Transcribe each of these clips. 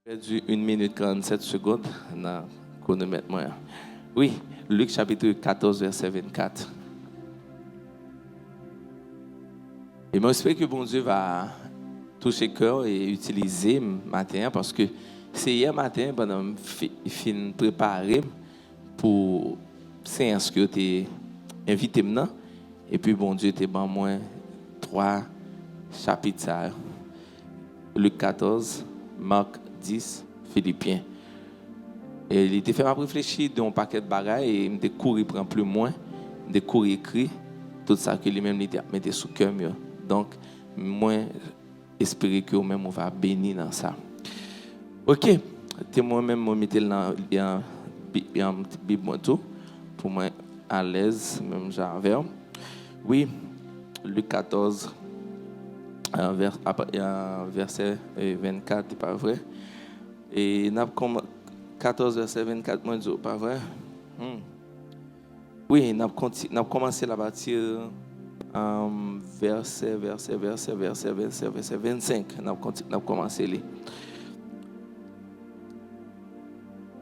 Perdu 1 minute 47 secondes dans le chronomètre. Oui, Luc chapitre 14, verset 24. Et moi, j'espère que bon Dieu va toucher le cœur et utiliser matin parce que c'est hier matin, pendant que je fin préparé pour séance que tu invité maintenant. Et puis, bon Dieu, tu ban moi 3 chapitres. Luc 14, Marc 10, Philippiens. Et il était fait m'a réfléchir dans un paquet de bagages et il me couru prend plus moins, de courir écrit tout ça que lui-même il mettait sous cœur. Donc moi espérer que même on va bénir dans ça. OK, c'est moi-même moi mettre dans un Bible tout pour moi à l'aise même j'avais. Oui, Luc 14 verset 24, pas vrai? Et 14 verset 24, moi je pas vrai? Oui, nous avons commencé à partir verset 25. Nous avons commencé là.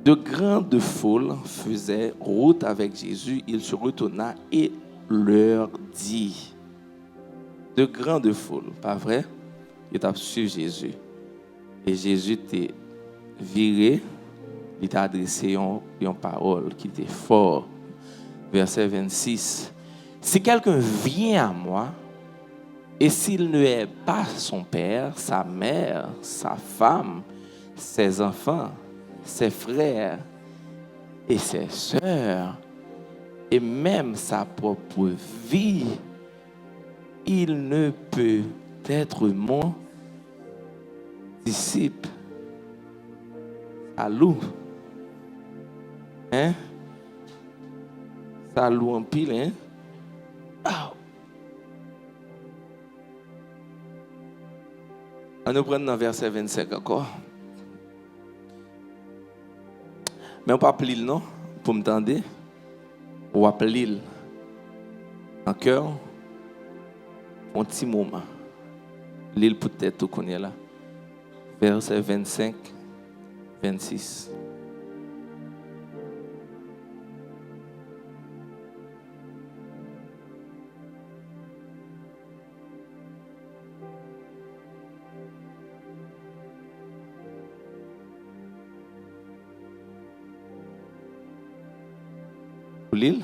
De grandes foules faisaient route avec Jésus. Il se retourna et leur dit. De grandes foules, pas vrai? Il t'a suivi Jésus. Et Jésus t'a viré, il t'a adressé une parole qui était forte. Verset 26. Si quelqu'un vient à moi, et s'il ne est pas son père, sa mère, sa femme, ses enfants, ses frères et ses sœurs, et même sa propre vie, il ne peut être mon disciple. Salut. Hein? Salut en pile, hein? Oh. On nous prend dans verset 25 encore. Mais on ne peut pas lire, non? Pour me tendre. On va lire en cœur. Un petit moment. Lire peut-être tout qu'on est là. Verset 25, 26. Lille?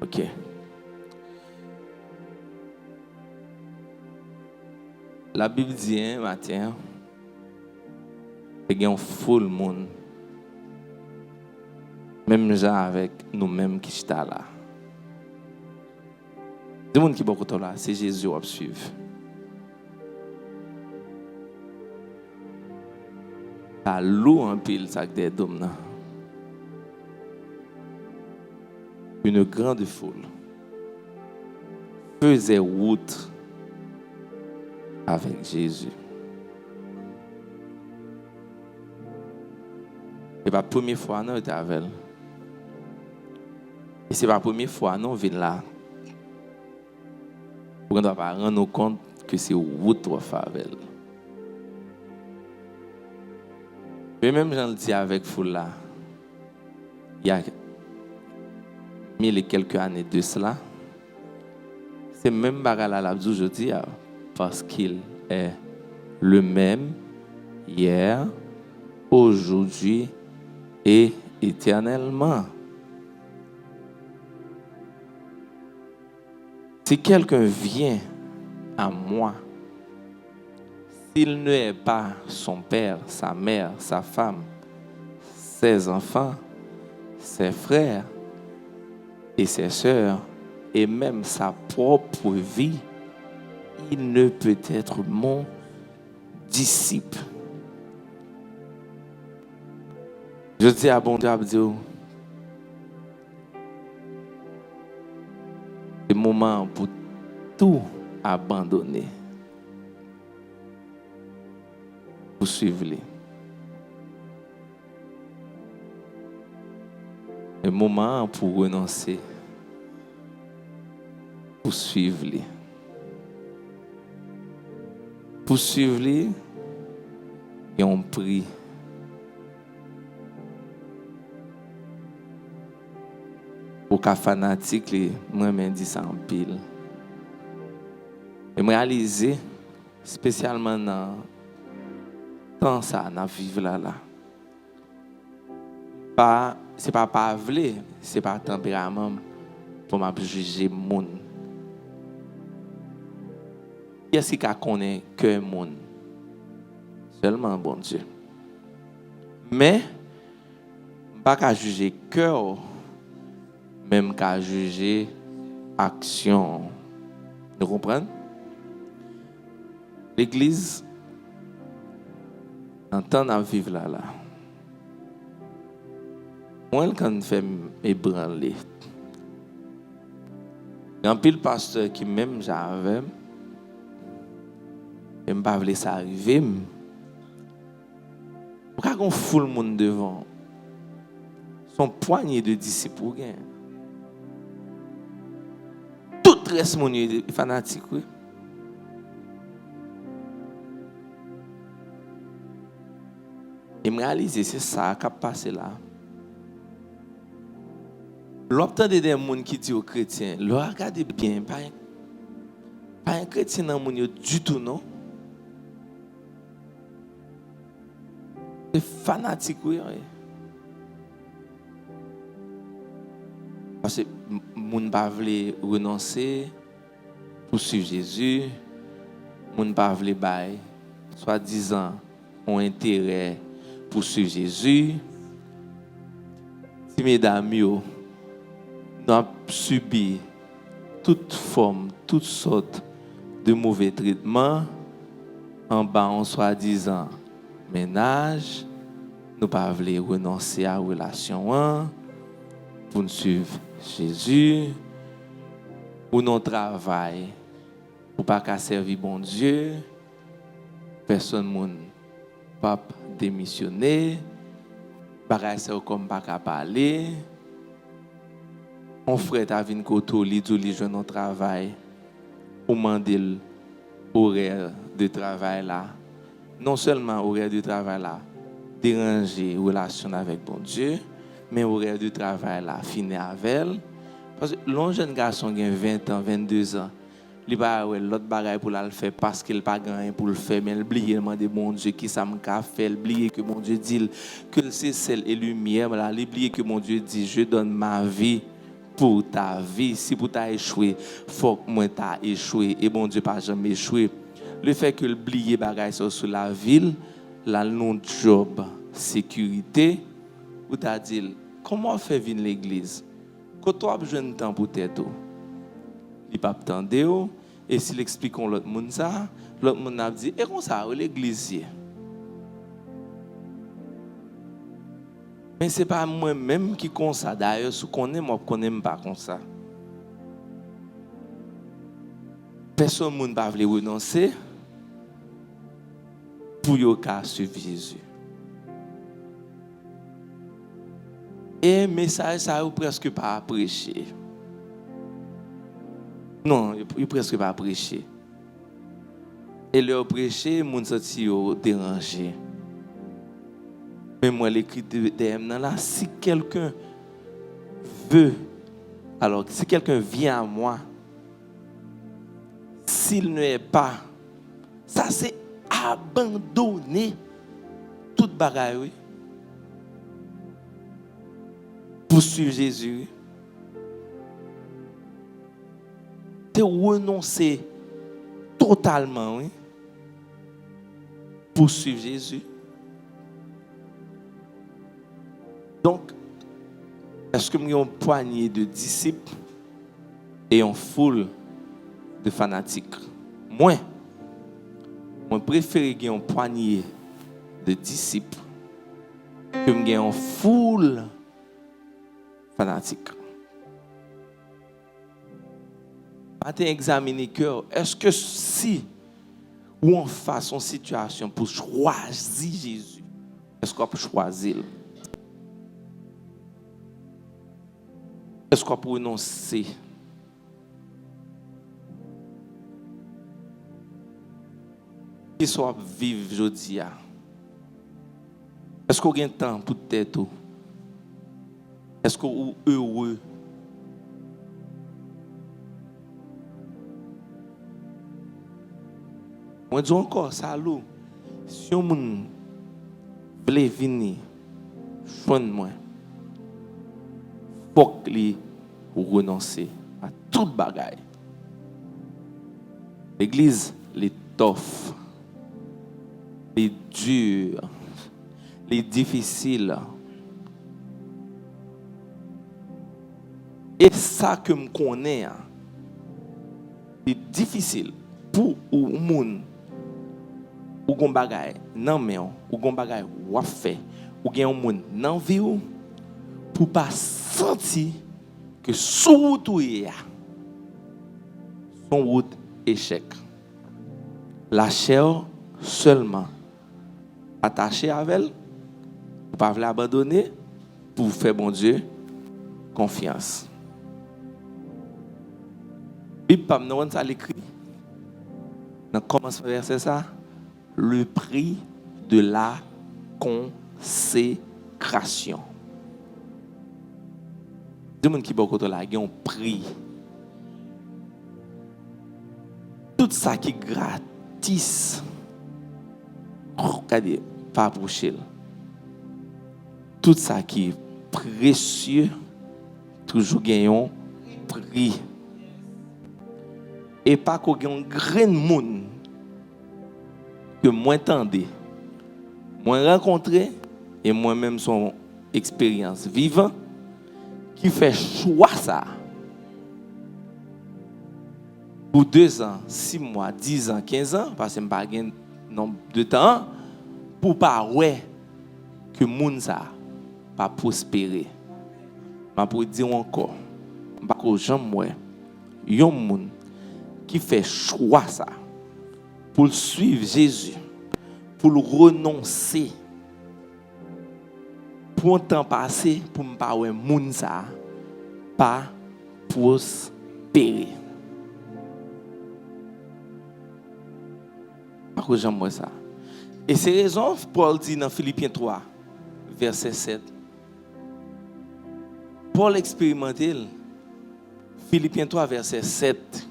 OK. La Bible dit un matin, il y a un full monde, même gens avec nous-mêmes qui sont là. Les gens qui sont beaucoup là, c'est Jésus qui suivre. Ça loue un pile sac des dômes. Une grande foule faisait route avec Jésus. Et la première fois, nous étions avec elle. Et c'est la première fois, nous venons là. Pour ne pas rendre compte que c'est route qu'on fait avec elle. Mais même j'en dis avec foule là, il y a 1000 et quelques années de cela, c'est même bagarre là aujourd'hui parce qu'il est le même hier, aujourd'hui et éternellement. Si quelqu'un vient à moi, s'il ne est pas son père, sa mère, sa femme, ses enfants, ses frères et ses sœurs, et même sa propre vie, il ne peut être mon disciple. Je dis à bon Dieu, c'est le moment pour tout abandonner. Pour suivre les. un moment pour renoncer, pour suivre lui. Pour suivre lui, et on prie. Pour qu'un fanatique, moi-même dis ça en pile. Et me réaliser, spécialement dans temps ça, dans vivre là. Pas, c'est pas vle, c'est pas tempérament pour m'a juger moun. Qui est-ce qui connaît que moun? Seulement bon Dieu. Mais pas qu'à juger cœur, même qu'à juger action. Vous comprenez? L'église entend à vivre là. Moi, quand je fais ébranler, il y a un pile pasteur qui même j'avais, et je ne pas ça arriver. Pourquoi on fout le monde devant? Son poignée de disciples. Tout reste mon fanatique. Oui. Et me réaliser, c'est ça qui a passé là. L'obtenir des gens qui disent aux chrétiens, regardez bien, pas un chrétien dans le monde du tout, non? C'est fanatique, oui. Parce que les gens ne veulent pas renoncer pour suivre Jésus. Les gens ne veulent pas, soi-disant, ont intérêt pour suivre Jésus. Si mesdames, nous avons subi toute forme, toutes sortes de mauvais traitements en bas, en soi-disant ménage, nous ne pas renoncer à la relation pour nous suivre Jésus, ou non travail pour pas qu'à servir bon Dieu, personne ne pas démissionner, bagay c'est comme pas qu'à parler. Mon frère t'a vinn koto li dou li joindre travail pour demander horaire de travail là. Non seulement horaire de travail là déranger relation avec bon Dieu, mais horaire de travail là fini avec elle parce que l'on jeune garçon qui a 20 ans, 22 ans, il va l'autre bagaille pour le faire parce qu'il pas rien pour le faire mais il oublie demander bon Dieu qui ça m'a fait, il oublie que mon Dieu dit que c'est celle et lumière là, il oublie que mon Dieu dit je donne ma vie pour ta vie. Si pour ta échoué, faut que moi t'as échoué et bon Dieu pas jamais échoué. Le fait que oublier bagaille sur la ville, la non job, sécurité, ou t'as dit comment faire venir l'église? Quand toi besoin de temps pour t'aider, il pas attendre et s'il explique l'autre monde ça, l'autre monde a dit et comme ça l'église. Mais ce n'est pas moi-même qui comme ça. D'ailleurs, si on connaît, moi, je ne connais pas comme ça. Personne ne va renoncer pour suivre Jésus. Et le message, ça n'est presque pas prêché. Non, il n'est presque pas prêché. Et le prêché, les gens sont dérangés. Mais moi, l'écrit de là, si quelqu'un veut, alors si quelqu'un vient à moi, s'il ne est pas, ça c'est abandonner toute bagaille, oui, pour suivre Jésus. C'est renoncer totalement, oui, pour suivre Jésus. Donc, est-ce que nous avons une poignée de disciples et une foule de fanatiques? Moi, je préfère une poignée de disciples que une foule fanatique. Matin, examiner le cœur. Est-ce que si ou en face une situation pour choisir Jésus, est-ce qu'on peut choisir? Est-ce qu'on peut renoncer? Qui soit vivre aujourd'hui? Est-ce qu'on a un temps pour tête? Est-ce qu'on est heureux? Moi, je dis encore, ça, si on veut venir, joindre-moi, il faut qu'il renonce à toute bagaille. L'église, les tough, les durs, les difficiles. Et ça que je connais, c'est difficile pour les gens. Ou gon bagay nan men ou gon bagay ou fait ou gen yon moun nan vi ou pour pas sentir que sous route ou ya son route échec. La chair seulement attachée avec elle pour pas l'abandonner pour faire bon Dieu confiance. Bible pas nous ça l'écrit. Dans commence verset ça le prix de la consécration. Des gens qui beaucoup là, ils ont prix. Tout ça qui est gratis, regardez, pas approcher. Tout ça qui est précieux, toujours gagnant prix. Et pas qu'on gagne un grand monde que moi entendais, moi rencontré et moi-même son expérience vivante qui fait choix ça pour 2 ans, 6 mois, 10 ans, 15 ans parce que je n'ai pas un nombre de temps pour pas ouais que moun ça pas prospérer. Mais pour dire encore, pas que jamais ouais yon moun qui fait choix ça pour suivre Jésus, pour le renoncer, pour un temps passé, pour ne pas avoir moun ça, pas prospérer. Pas que j'aime ça. Et c'est raison, Paul dit dans Philippiens 3, verset 7. Paul expérimenté, Philippiens 3, verset 7.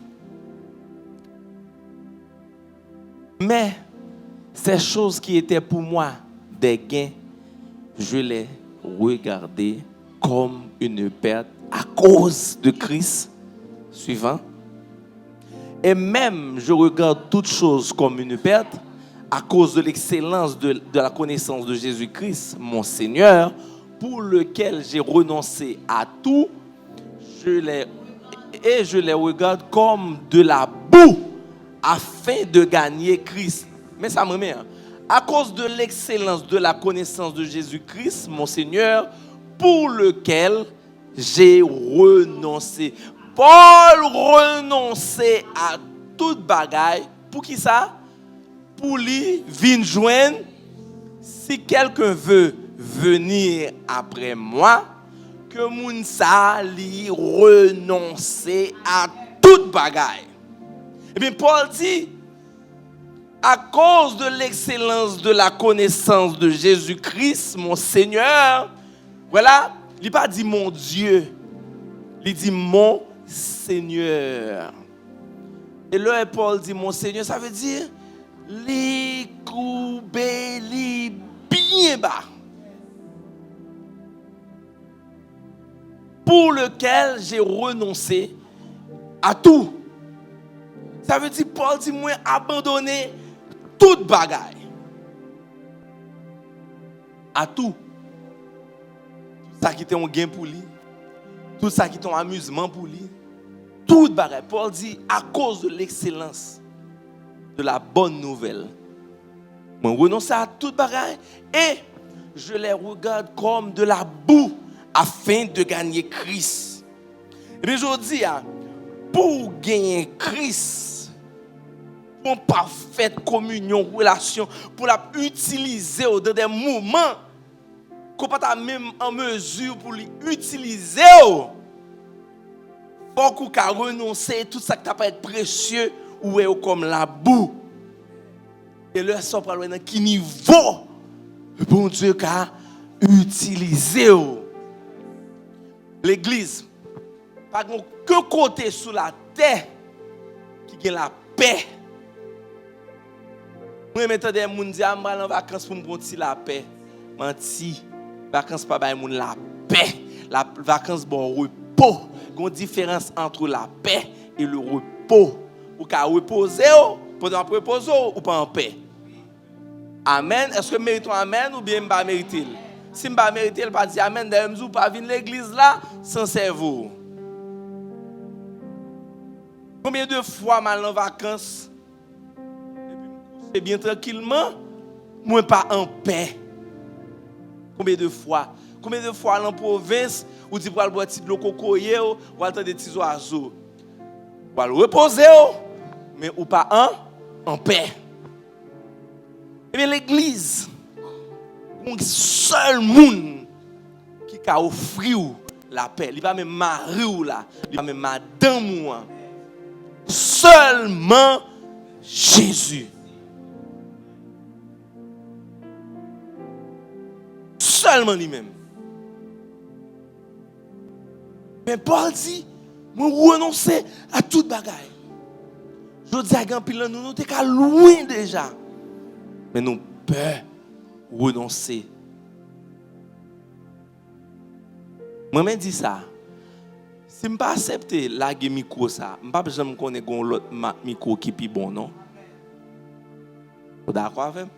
Mais ces choses qui étaient pour moi des gains, je les regardais comme une perte à cause de Christ. Suivant. Et même je regarde toutes choses comme une perte à cause de l'excellence de la connaissance de Jésus-Christ, mon Seigneur, pour lequel j'ai renoncé à tout. Je les regarde comme de la boue, afin de gagner Christ. Mais ça me met. À cause de l'excellence de la connaissance de Jésus-Christ, mon Seigneur, pour lequel j'ai renoncé. Paul renonçait à toute bagaille. Pour qui ça? Pour lui, venir joindre. Si quelqu'un veut venir après moi, que moun sa li renoncer à toute bagaille. Eh bien, Paul dit, à cause de l'excellence de la connaissance de Jésus-Christ, mon Seigneur, voilà, il n'a pas dit mon Dieu, il dit mon Seigneur. Et là, Paul dit mon Seigneur, ça veut dire, les couper, les bien bas. Pour lequel j'ai renoncé à tout. Ça veut dire, Paul dit, moi, abandonner toute bagaille. À tout. Tout ça qui était un gain pour lui. Tout ça qui était un amusement pour lui. Toute bagaille. Paul dit, à cause de l'excellence de la bonne nouvelle, moi, renonce à toute bagaille et je les regarde comme de la boue afin de gagner Christ. Et aujourd'hui, pour gagner Christ, pour une parfaite communion, relation, pour l'utiliser dans des moments qu'on n'est pas même en mesure pour l'utiliser, beaucoup qu'à renoncer tout ça qui t'a pas être précieux ou est comme la boue. Et le sort pour dans qui niveau le bon Dieu qu'a utilisé. L'église pas que côté sous la terre qui a la paix. Moi maintenant des moun dit en vacances pour me prendre la paix. Menti. Vacances pas ba moun la paix. La vacances bon repos. Il y a une différence entre la paix et le repos. Ou ka reposer pendant reposer ou pas en paix. Amen. Est-ce que méritons amen ou bien pas mériter? Si pas mériter, pas dire amen, d'ailleurs m'ou pas venir l'église là sans cerveau. Combien de fois mal en vacances et puis bien tranquillement, moi pas en paix. Combien de fois en province ou dit pour aller boire petit de l'eau cocoyer ou attendre des petits oiseaux. Pour aller reposer mais ou pas en paix. Et bien l'église un seul monde qui a offert la paix, il va même marier ou là, il va même madame ou seulement Jésus. Seulement lui-même. Mais Paul dit, moi renoncer à toute bagaille. Je dis à Gampil, nous sommes loin déjà. Mais nous peur renoncer. Moi-même dis ça. Si je ne pas accepter la micro ça, je ne peux pas connaître l'autre micro qui est plus bon, non? Vous êtes d'accord avec moi?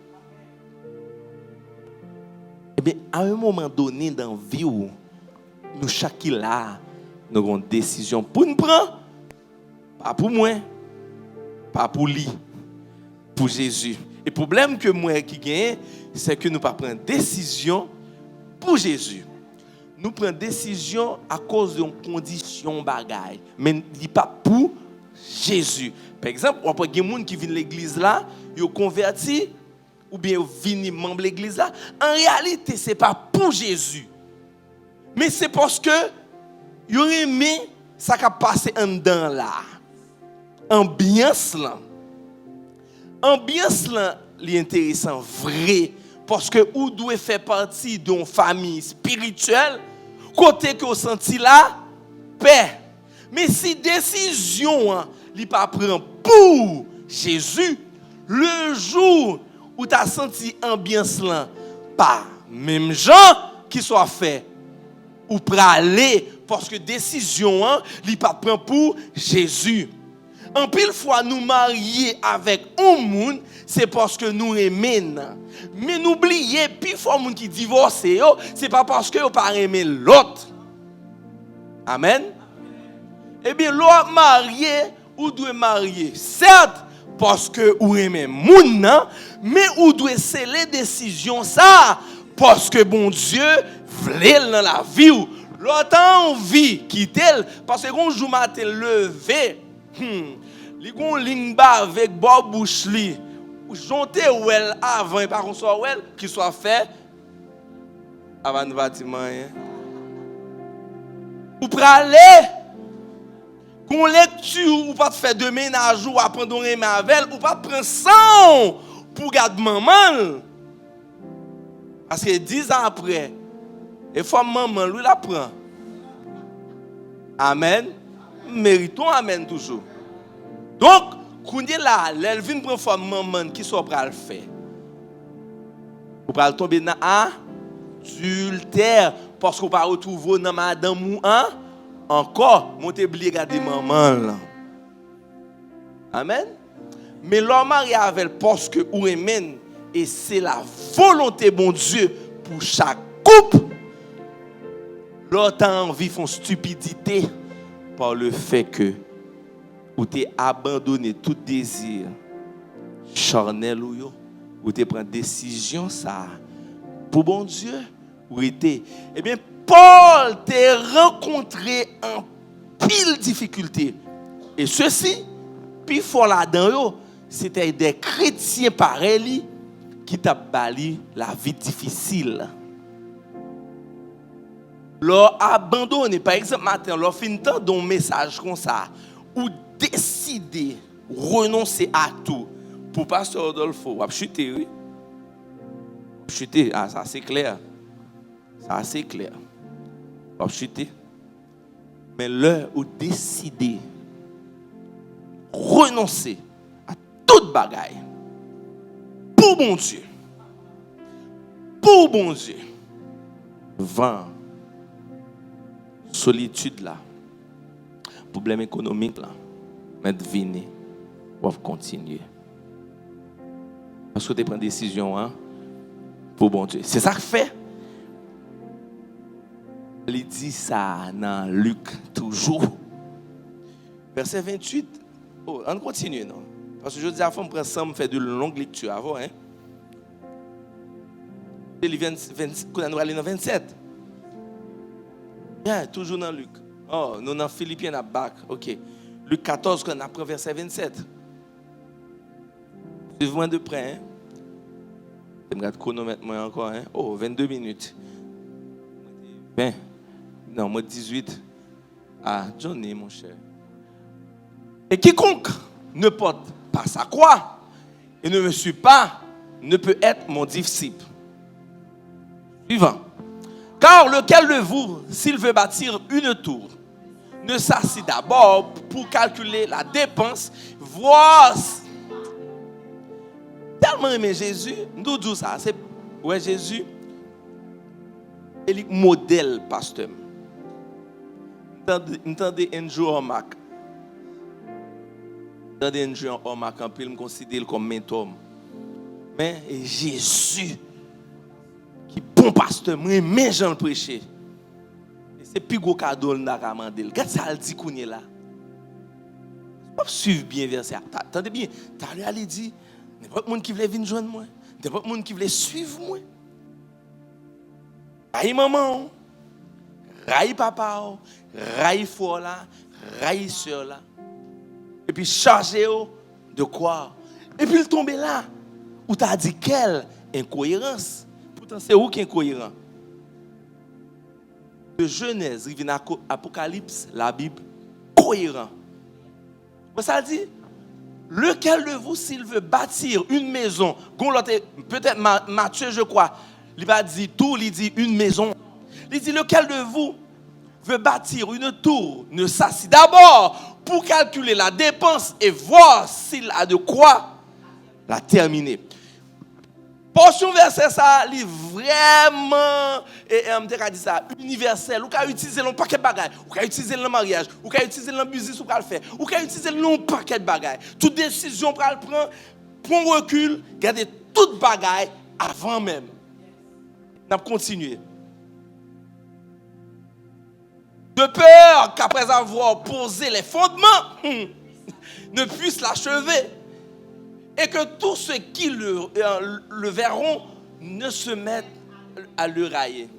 Eh bien, à un moment donné dans la vie où nous chacun là, nous avons une décision pour nous prendre, pas pour moi, pas pour lui, pour Jésus. Et le problème que moi qui gagne, c'est que nous ne pas prendre décision pour Jésus. Nous prenons décision à cause d'une condition bagaille, mais il pas pour Jésus. Par exemple, on peut des gens qui viennent à l'église là, ils sont convertis ou bien ils viennent membre de l'église là. En réalité, ce n'est pas pour Jésus. Mais c'est parce que ils ont aimé ça qui a passé en dedans là. Ambiance là. Ambiance là, c'est intéressant, vrai. Parce que vous devez faire partie d'une famille spirituelle, côté que vous sentez là, paix. Mais si décision n'est pas prise pour Jésus, le jour où tu as senti ambiance là, pas même gens qui soit fait ou praler parce que décision n'est pas prise pour Jésus. En pile fois nous marier avec un monde, c'est parce que nous aimons. Mais n'oubliez, puis fois monde qui divorce, c'est pas parce que vous pas aimer l'autre. Amen. Eh bien, l'autre marié ou doit marier, certes parce que vous aimez monde, mais vous doit sceller décision ça parce que bon Dieu voulait dans la vie. L'autre envie quitter parce que quand jour matin levé, li gon ligne ba avec Bob bouche li. Jonté wel avant par contre soit wel qui soit fait avant le bâtiment. Ou praler qu'on lecture ou pas faire de ménage ou apprendre un mavel ou pas prendre sang pour garder maman. Parce que 10 ans après, et fois maman lui la prend. Amen. Méritons amen toujours. Donc, quand il est là, elle vient prendre forme maman qui soit prêt à le faire. Vous pouvez tomber dans adultère parce que vous ne retrouver dans madame ou encore, montez oublier garder maman là. Amen. Mais l'homme marié avec elle parce que vous aimez et c'est la volonté bon Dieu pour chaque couple. L'autre envie font stupidité par le fait que ou t'es abandonné tout désir charnel ou t'es prend décision ça pour bon Dieu ou était eh bien Paul t'a rencontré en pile difficulté et ceci puis fort là-dedans c'était des chrétiens pareils qui t'a bali la vie difficile. leur abandonner. Par exemple, matin, leur fin temps d'un message comme ça, ou décider, renoncer à tout. Pour Pasteur Rodolfo, on va chuter, oui. Chuter, ah, ça c'est clair. Ça c'est clair. On va chuter. Mais l'heure où décider, renoncer à toute bagaille, pour bon Dieu, vent, solitude là, problème économique là, mais deviner, on va continuer. Parce que tu prends une décision hein, pour bon Dieu. C'est ça que fait. Il dit ça dans Luc toujours. Verset 28. Oh, on continue, non? Parce que je dis à fond, on prend ça, on fait de longues lectures avant. Hein? On va aller dans 27. Bien, toujours dans Luc. Oh, nous dans Philippiens à bac. OK. Luc 14, on apprend verset 27. Suivez-moi de près. Hein? Je regarde le chronomètre moi encore. Hein? Oh, 22 minutes. 20. Non, moi 18. Ah, Johnny, mon cher. Et quiconque ne porte pas sa croix et ne me suit pas, ne peut être mon disciple. Suivant. Car lequel de vous, s'il veut bâtir une tour, ne s'assit d'abord pour calculer la dépense, voir. Tellement aimé Jésus, nous disons ça. C'est ouais, Jésus, il est modèle, pasteur. Entendez un jour en Mac. Entendez un jour en Mac, en me considère comme mentor. Mais Jésus, qui est bon pasteur, moi, mais j'en prêcher. C'est plus gros cadeau que n'a demandé. Regarde ça, il dit qu'on est là. Pas suivre bien verset. Attendez bien. T'as allé dire, n'importe monde qui veut venir joindre moi, n'importe monde qui veut suivre moi. Raï maman, raï papa, raï frère là, raï sœur là. Et puis chargé de quoi? Et puis il tombe là. Où t'as dit quelle incohérence. Pourtant c'est où qui est incohérent? De Genèse, il vient à Apocalypse, la Bible, cohérent. Ça dit, lequel de vous, s'il veut bâtir une maison, peut-être Matthieu, je crois, il va dire tout, il dit une maison. Il dit, lequel de vous veut bâtir une tour, ne s'assit d'abord pour calculer la dépense et voir s'il a de quoi la terminer. Portion verset ça, il vraiment universel. Ou qu'à utiliser le paquet de bagages, ou qu'à utiliser le mariage, ou qu'à utiliser le business ou qu'à le faire, ou qu'à utiliser le paquet de bagages. Toute décision pour le prendre, prendre recul, garder toute bagaille avant même. On va continuer. De peur qu'après avoir posé les fondements, ne puisse l'achever. Et que tous ceux qui le verront ne se mettent à le railler.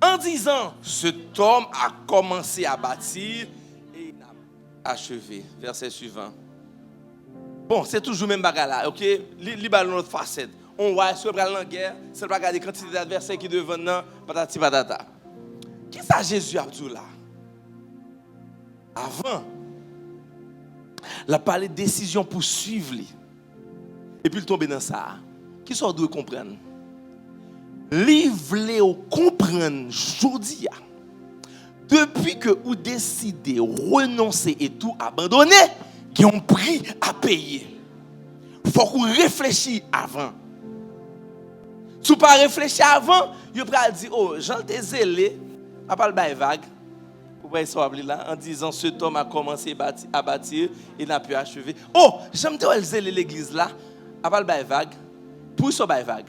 En disant, cet homme a commencé à bâtir et il a achevé. Verset suivant. Bon, c'est toujours le même bagarre là, ok? Il a notre facette. On voit sur la guerre, c'est le bagarre des quantités d'adversaires qui deviennent patati patata. Qu'est-ce que Jésus a dit là? Avant, il a parlé de décision pour suivre. Et puis il tombe dans ça. Qui sont doit comprendre? Li vle comprendre aujourd'hui. Depuis que vous décidez de renoncer et tout abandonner, qui ont prix à payer. Il faut qu'on réfléchisse avant. Si vous ne pas réfléchir avant, vous pouvez dire, oh, Jean t'es zélé, à pas le bail vague. Vous voyez ça là, en disant, cet homme a commencé à bâtir, il n'a pu achever. Oh, j'aime te zélé l'église là, à pas le bail vague, pour ce bail vague.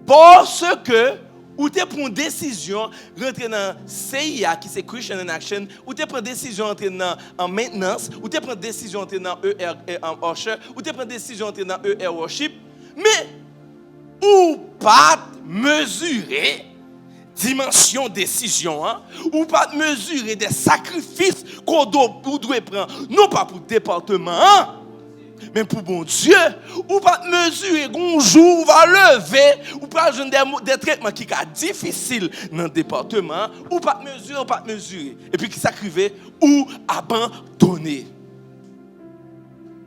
Parce que, ou tu prends une décision, rentrer dans CIA, qui c'est Christian in Action, ou tu prends une décision rentrer en maintenance, ou tu prends une décision rentrer dans ER en Usher, ou tu prends une décision rentrer dans ER Worship, mais, ou pas mesurer dimension décision, hein? Ou pas mesurer des sacrifices qu'on doit prendre, non pas pour le département, hein? Mais pour bon Dieu, ou pas mesurer, un jour, va lever, ou pas des traitements qui sont difficiles dans le département, ou pas mesurer. Et puis qui s'acrivait, ou abandonner.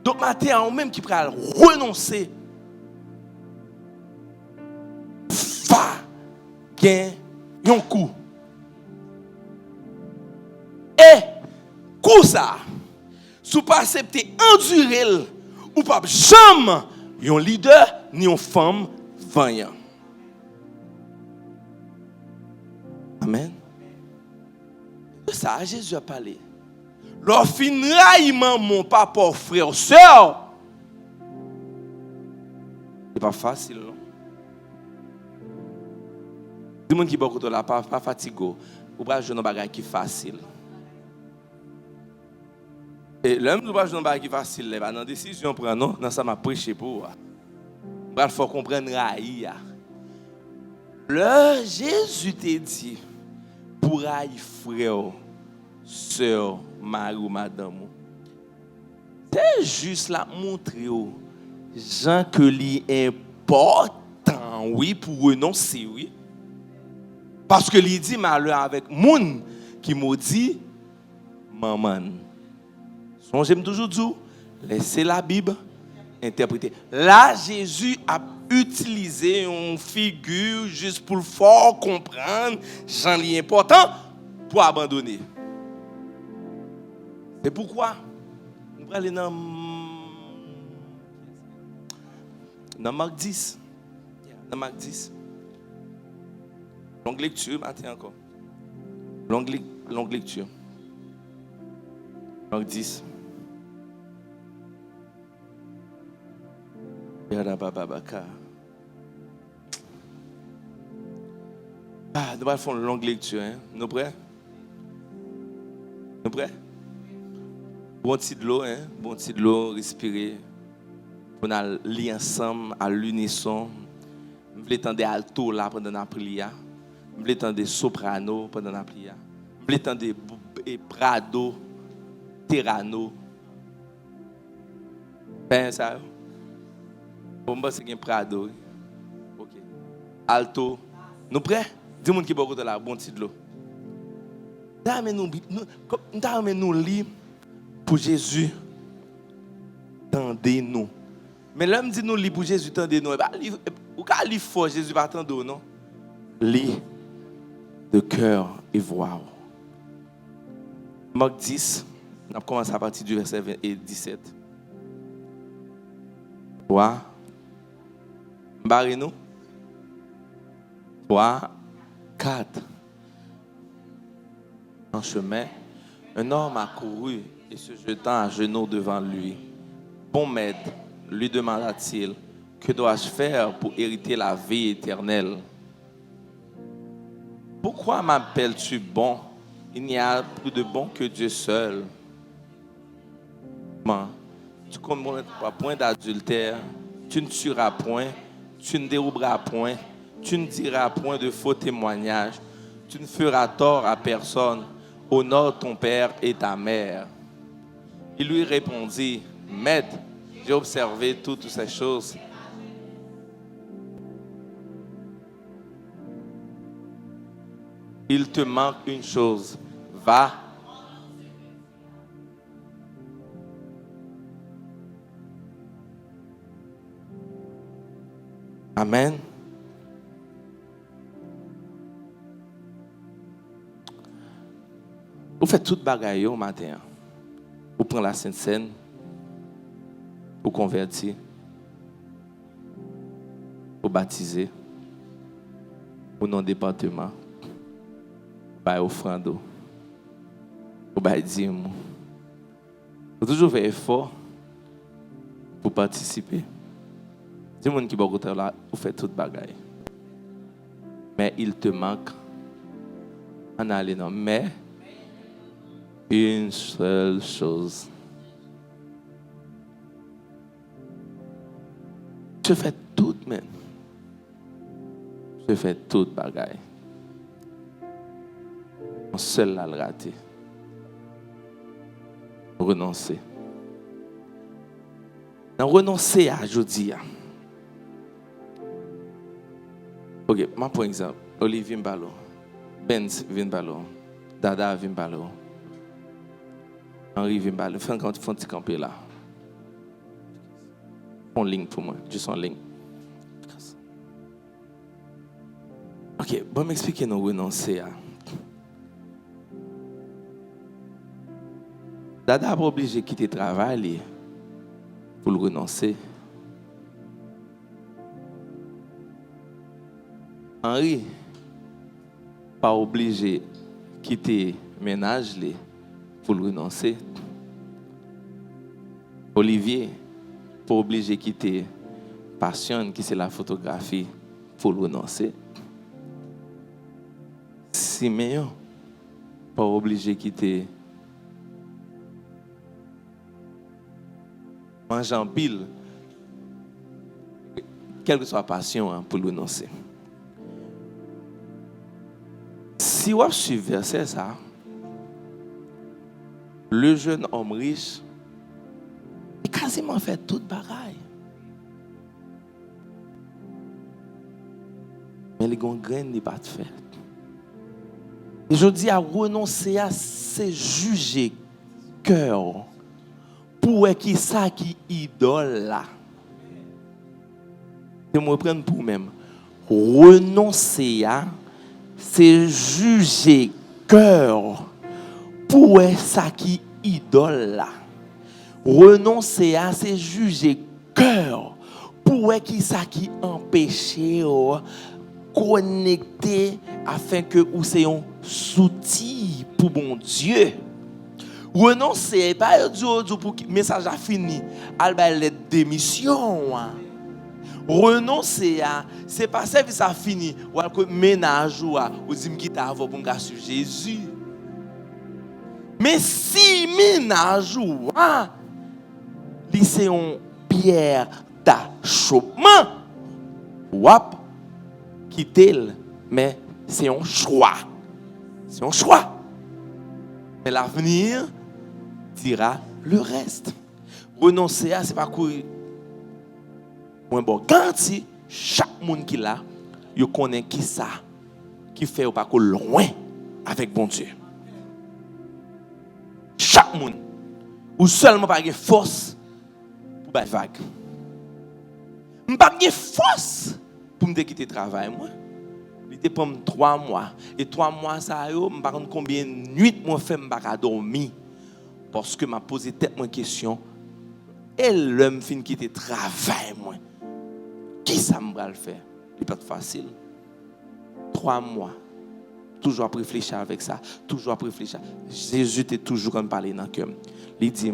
Donc, matin, on même qui peut renoncer, va gagner un coup. Et, coup ça, si vous pas accepter endurer, ou pas jamais un leader ni une femme vaillant. Amen. De ça, Jésus a parlé. Leur fin raillement, mon papa, frère, soeur. C'est pas facile, non? Tout le monde qui est beaucoup de là, pas fatigué. Ou pas jouer dans bagage qui facile. Et l'homme ne pas jouer dans bagage qui facile, il va dans décision prendre non, dans ça m'a prêché pour. Il faut comprendre raïa. Le Jésus t'a dit pour aïe frère, sœur, mari ou madame. C'est juste la montrer aux gens que c'est important, oui, pour renoncer, oui. Parce que il dit malheur avec moun qui maudit maman. J'aime toujours dire, laissez la Bible interpréter. Là, Jésus a utilisé une figure juste pour le faire comprendre, j'en ai important pour abandonner. C'est pourquoi on va aller dans Marc 10. Dans Marc 10. Longue lecture, matin encore. Longue lecture. Marc 10. Nous allons faire une longue lecture. Hein? Nous prêts? Nous prêts? Bon petit de l'eau, hein? Bon petit de l'eau, respirer. On a lire ensemble à l'unisson. Nous voulons entendre alto là pendant la prière. Nous voulons entendre soprano pendant la prière. Nous voulons entendre prado, terrano. Ben ça. Bon, c'est un prado. OK. Alto. Nous prêts? Dis-moi qui est beaucoup de la bon petit de l'eau. Nous lire pour Jésus. Tendez-nous. Mais l'homme dit nous lire pour Jésus, tendez-nous. Ou quand il faut Jésus va tendre, non? Lis de cœur et voir. Marc 10, on a commencé à partir du verset 17. Toi, barrez-nous. 3, 4. En chemin, un homme a couru et se jetant à genoux devant lui. Bon maître, lui demanda-t-il, que dois-je faire pour hériter la vie éternelle? Pourquoi m'appelles-tu bon? Il n'y a plus de bon que Dieu seul. Tu ne commettras point d'adultère, tu ne tueras point, tu ne déroberas point, tu ne diras point de faux témoignages, tu ne feras tort à personne, honore ton père et ta mère. Il lui répondit, Maître, j'ai observé toutes ces choses. Il te manque une chose. Va. Amen. Vous faites toute bagaille au matin. Vous prenez la Sainte Seine. Vous convertir. Vous baptiser. Au nom département. Vous offrande. Vous dîme. Vous toujours faire effort pour participer. Dis-moi qui est là, vous faites toute bagaille. Mais il te manque en allant non. Mais une seule chose. Je fais tout, man. Je fais toute bagaille. On seul l'a raté. Renoncer. renoncer à jeudi. Ok, moi pour exemple, Olivier Mbalo, Benz Vinbalo, Dada Vinbalo, Henri Vinbalo, fais un petit campé là. En ligne pour moi, juste en ligne. Ok, bon m'expliquer nous renoncer à. Dada n'a pas obligé de quitter le travail pour le renoncer. Henri pas obligé de quitter le ménage pour le renoncer. Olivier pas obligé de quitter passion qui c'est la photographie pour le renoncer. Siméon pas obligé de quitter manger en pile, quelle que soit la passion pour le renoncer. Si vous suivez verset ça, le jeune homme riche, il a quasiment fait toute bagaille. Mais les graines n'est pas fait. Et je dis à renoncer à se juger cœur pour qui ça qui idole là. Je me reprendre pour même. Renoncer à se juger cœur pour ça qui idole là. Renoncer à se juger cœur pour qui ça qui empêche connecter afin que vous soyez un soutien pour bon Dieu. Renoncer, pas dire pour que le message a fini, alba lettre démission. Renoncer, c'est pas service a fini, ou que ménage ou dit qui t'a avant pour sur Jésus. Mais si ménage c'est une pierre d'achoppement, wap quitter, mais c'est un choix. C'est un choix. Mais l'avenir dira le reste. Renoncer à, c'est pas courir. Moins bon. Garanti, chaque monde qui l'a, il connaît qui ça, qui fait ou pas loin avec bon Dieu. Chaque monde. Ou seulement pas de force pour battre vague. Je n'ai pas de force pour me quitter le travail. Moi. Il était pour 3 mois. Et 3 mois, ça je ne sais pas combien de nuits je fais pour dormir. Parce que je me posé tellement de questions. Et l'homme fin quitter le travail. Moi. Qui ça me le faire? Ce n'est pas facile. 3 mois. Toujours à réfléchir avec ça. Toujours à réfléchir. Jésus était toujours en parler dans le cœur. Il dit,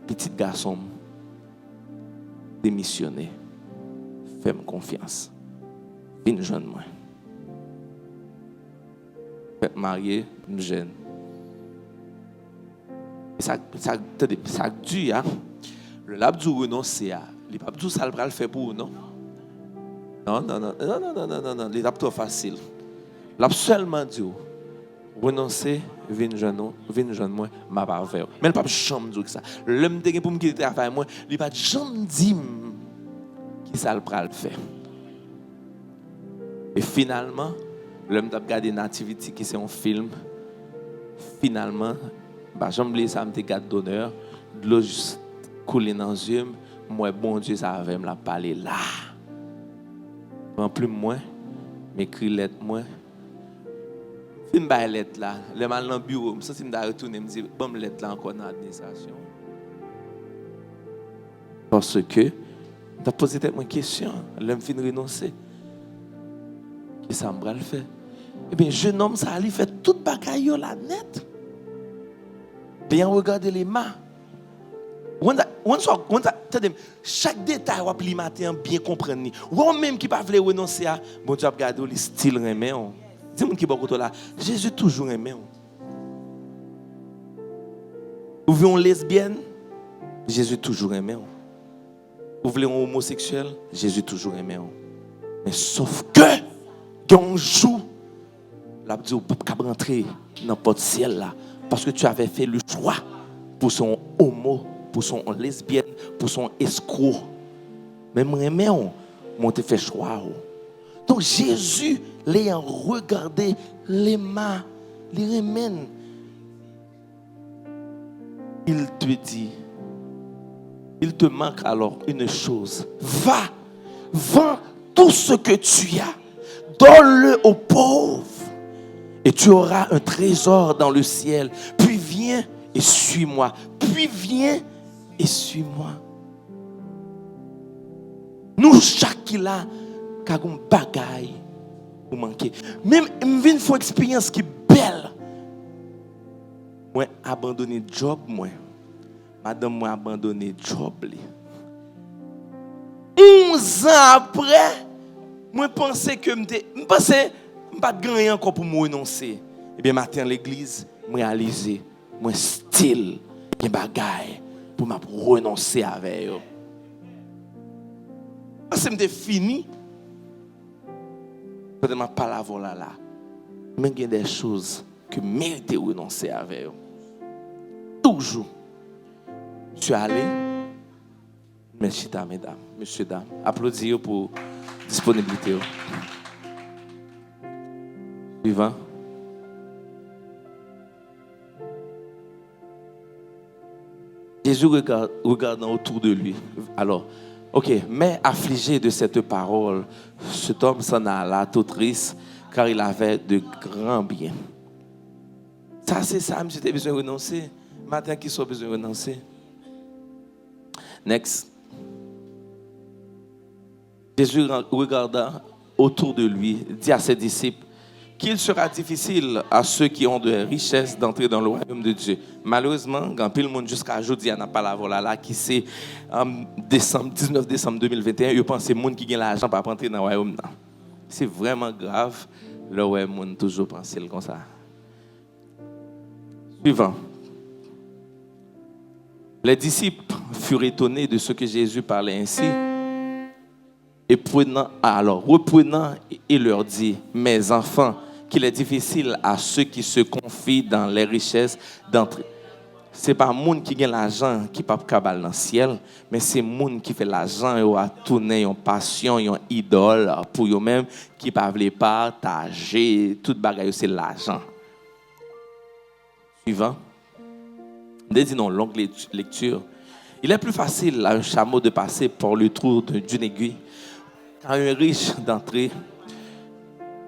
petit garçon, démissionner. Fais-moi confiance. Viens joindre moi. Fais marier, me jeune. Ça dure, hein? Le labdou renoncer, il pas tout ça le faire pour non. Non, l'étape trop facile. L'ab seulement dit renoncer, viens joindre moi, m'a pas faire. Mais le pas jamais dire ça. L'homme de pour me quitter travail moi, il pas jamais dit qui ça le faire. Et finalement, l'homme t'a regardé Nativity qui c'est un film. Finalement, j'aime oublier ça me garde d'honneur, de l'eau juste couler dans les yeux, moi bon Dieu ça avait me la parler là. En plus moi, m'écrit lettre moi. Film ba lettre là, le mal dans bureau, ça si me da retourner me dire bon lettre là encore dans l'administration. Parce que t'as posé tellement de questions, l'homme fin renoncer. Qui ça me le fait? Eh bien, jeune homme, ça allait faire toute bagaille la net. Bien regarder les mains. Chaque détail, on peut matin bien comprendre. Ou même qui ne peut pas renoncer à, bon Dieu, regarder le style remet. Dis-moi qui est là. Jésus toujours aimé. Vous voulez une lesbienne? Jésus toujours aimé. Vous voulez un homosexuel? Jésus toujours aimé. Mais sauf que, un jour, la dit, vous ne pouvez pas rentrer dans votre ciel là. Parce que tu avais fait le choix pour son homo pour son lesbienne, pour son escroc. Mais moi, on te fait choix. Donc Jésus, l'ayant regardé, les mains, les remènes, il te dit, il te manque alors une chose. Va, vends tout ce que tu as, donne-le aux pauvres et tu auras un trésor dans le ciel. Puis viens et suis-moi. Puis viens et suis-moi. Nous, chaque qui là, avons bagaille pour manquer. Même, une fois expérience qui est belle. Moi, abandonné job, moi. Madame, moi, abandonné job. 11 ans après, moi, pensais que je pensais pas gagner encore pour me renoncer. Et bien, matin, l'église, moi, réalisé, moi, style, qui bagaille pour me renoncer avec eux. Parce que c'est fini. Je ne pas la voilà là. Mais il y a des choses que mérite de renoncer avec eux. Toujours. Je suis allé. Merci, mesdames, messieurs, dames. Applaudissez pour la disponibilité. Suivant. Jésus regardant autour de lui. Alors, ok, mais affligé de cette parole, cet homme s'en alla tout triste, car il avait de grands biens. Ça, c'est ça, j'ai besoin de renoncer. Matin, qui sont besoin de renoncer? Next. Jésus regardant autour de lui, dit à ses disciples qu'il sera difficile à ceux qui ont de richesses d'entrer dans le royaume de Dieu. Malheureusement, quand le monde jusqu'à aujourd'hui n'a pas la voilà là, qui c'est 19 décembre 2021, ils pensent que les gens qui ont l'argent pour entrer dans le royaume. C'est vraiment grave. Le royaume toujours pensé comme ça. Suivant. Les disciples furent étonnés de ce que Jésus parlait ainsi. Et reprenant et leur dit, mes enfants, qu'il est difficile à ceux qui se confient dans les richesses d'entrer. Ce n'est pas le monde qui gagne l'argent qui ne peut pas dans le ciel, mais c'est le monde qui fait l'argent et a tourné une passion, une idole pour eux-mêmes qui ne peuvent pas partager. Tout bagaille, c'est l'argent. Suivant. Disons longue lecture. Il est plus facile à un chameau de passer par le trou d'une aiguille qu'à un riche d'entrer.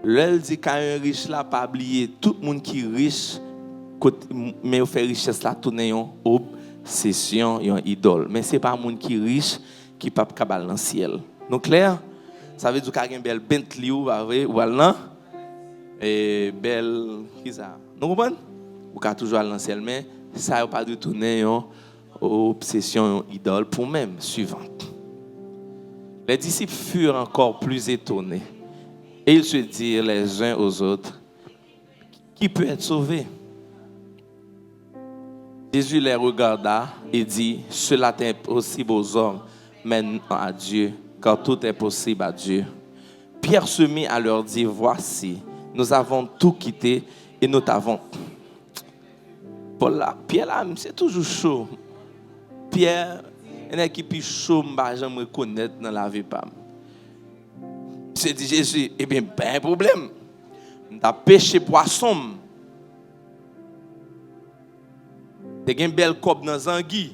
L'elle dit qu'à un riche là, pas oublier tout le monde qui est riche, mais il fait richesse là, tourner une obsession, une idole. Mais ce n'est pas un monde qui est riche qui peut pas dans le ciel. Donc clair, ça veut dire qu'il y a une belle Bentley ou non? Et belle, qui ça? Nous comprenons? Ou qu'il y a toujours dans le ciel, mais ça n'a pas de tourner une obsession, une idole pour même suivante. Les disciples furent encore plus étonnés. Et ils se dirent les uns aux autres, qui peut être sauvé? Jésus les regarda et dit, cela est impossible aux hommes, mais non à Dieu, car tout est possible à Dieu. Pierre se mit à leur dire, voici, nous avons tout quitté et nous t'avons. Pierre là, c'est toujours chaud. Pierre, il y a qui est plus chaud, je me reconnaître dans la vie. Je dis Jésus, eh bien, pas un problème. Tu as pêché poisson. Tu as une belle coupe dans Zangui.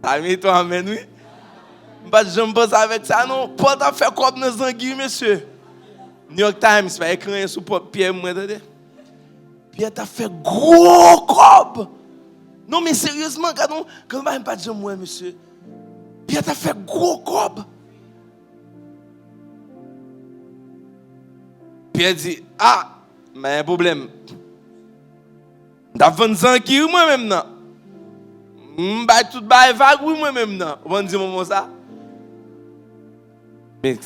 Amen, toi, amen, oui. Je ne pense pas avec ça, non. Pas de faire coupe dans Zangui, monsieur. New York Times, va écrire sur Pierre, moi, Pierre t'a fait gros coupe. Non, mais sérieusement, quand même pas de moi, monsieur. Pierre t'a fait gros cob. Pierre dit, ah, mais un problème. T'as 20 ans qui est moi-même, non? M'ba tout ba vague, oui, moi-même, non? On dit moment ça? Mais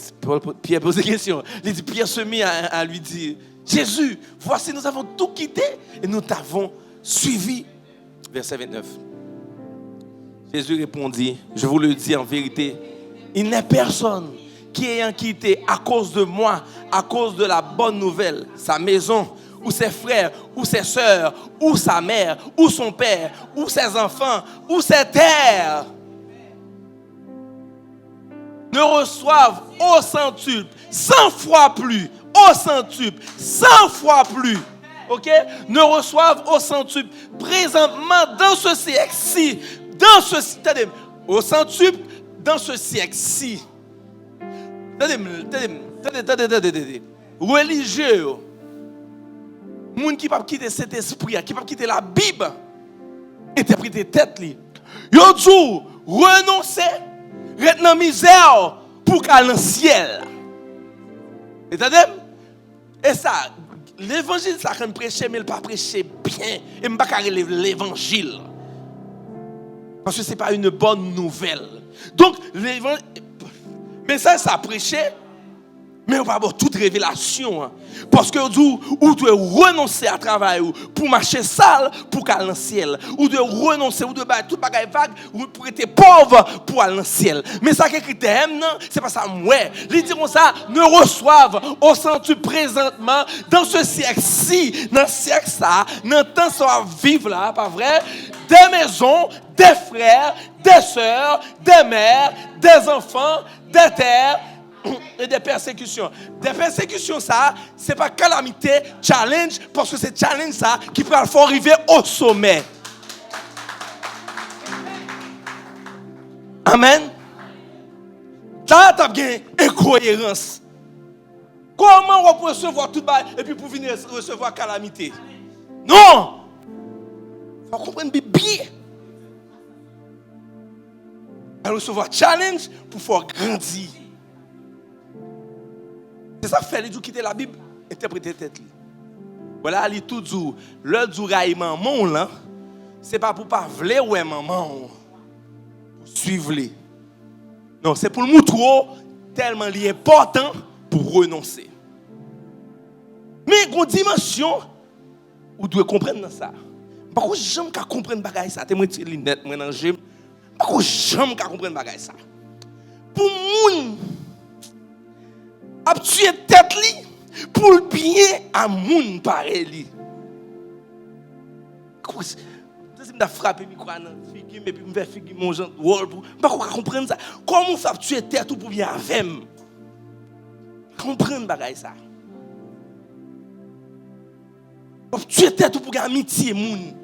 Pierre pose des questions. Il dit, Pierre se mit à lui dire, Jésus, voici, nous avons tout quitté et nous t'avons suivi. Verset 29. Jésus répondit, je vous le dis en vérité, il n'est personne qui ayant quitté à cause de moi, à cause de la bonne nouvelle, sa maison, ou ses frères, ou ses sœurs, ou sa mère, ou son père, ou ses enfants, ou ses terres, ne reçoivent au centuple, 100 fois plus, au centuple, 100 fois plus, ok? Ne reçoivent au centuple, présentement dans ce siècle-ci, attendez, au centuple, dans ce siècle-ci, attendez, religieux, moun qui pas quitter cet esprit, qui pas quitter la Bible, interpréter tête li, yo dou renoncer, rete dans misère pour qu'à dans ciel. Entendez? Et ça, l'évangile ça quand prêcher mais il pas prêcher bien, et me pas l'évangile. Parce que c'est pas une bonne nouvelle. Donc l'évangile, mais ça prêcher, mais on va avoir toute révélation. Hein. Parce que vous devez renoncer à travailler pour marcher sale pour aller dans le ciel. Vous devez renoncer, vous devez faire toute bagaille vague pour être pauvre pour aller dans le ciel. Mais ça qui est écrit, c'est pas ça. Ouais. Les diront ça, ne reçoivent au centuple présentement dans ce siècle-ci, dans ce siècle-là, dans le temps ça va vivre là, pas vrai? Des maisons, des frères, des sœurs, des mères, des enfants, des terres. Et des persécutions. Des persécutions, ça, c'est pas calamité, challenge, parce que c'est challenge, ça, qui peut arriver au sommet. Amen. Là, tu as bien incohérence. Comment on peut recevoir tout ça et puis pour venir recevoir calamité? Non! Il faut comprendre bien. On va recevoir challenge pour faire grandir. C'est ça fait les gens quitter la Bible, interpréter tête. Voilà, il tout dit, le duraï maman là, c'est pas pour pas vouloir ouais maman, pour suivre les. Non, c'est pour le montrer tellement il est important pour renoncer. Mais une dimension où doit comprendre ça. Pas que j'aime qu'à comprendre bagaille ça, t'es moi tiré lunette moi dans j'aime. Pas que j'aime qu'à comprendre bagaille ça. Pour moun a tué tête li pour le bien à moun pareil li. C'est me frapper micro nan figure et puis me faire figure mon genre rôle pour pas comprendre ça. Comment ça tuer tête pour bien avec moi. Comprendre bagaille ça. Tuer tête pour gagner amitié moun.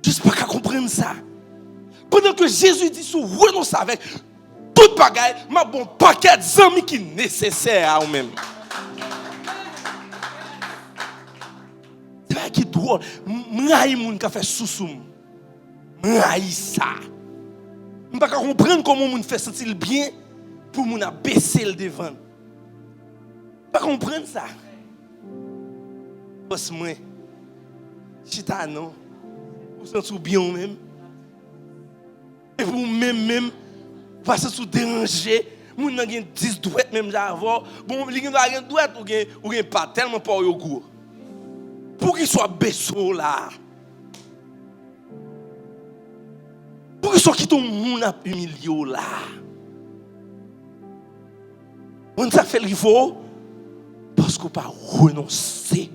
Juste pas comprendre ça. Pendant que Jésus dit sous renonce avec tout bagaille, ma bon paquet d'amis qui est nécessaire à vous-même. C'est pas qui drôle. M'aïe moun qui fait sous-soum. M'aïe ça. Je ne peux pas comprendre comment moun fait sentir bien pour moun a baisser le devant. Je ne peux pas comprendre ça. Parce que moi, chita non. Vous sentez bien vous-même. Et vous même parce que vous dérangez, vous n'avez 10 douettes même avant. Bon, vous avez une douette ou pas tellement pas au goût. Pour qu'il soit baissé là. Pour qu'il soit qui ton monde a humilié là. On ça fait le niveau parce qu'on pas renoncer.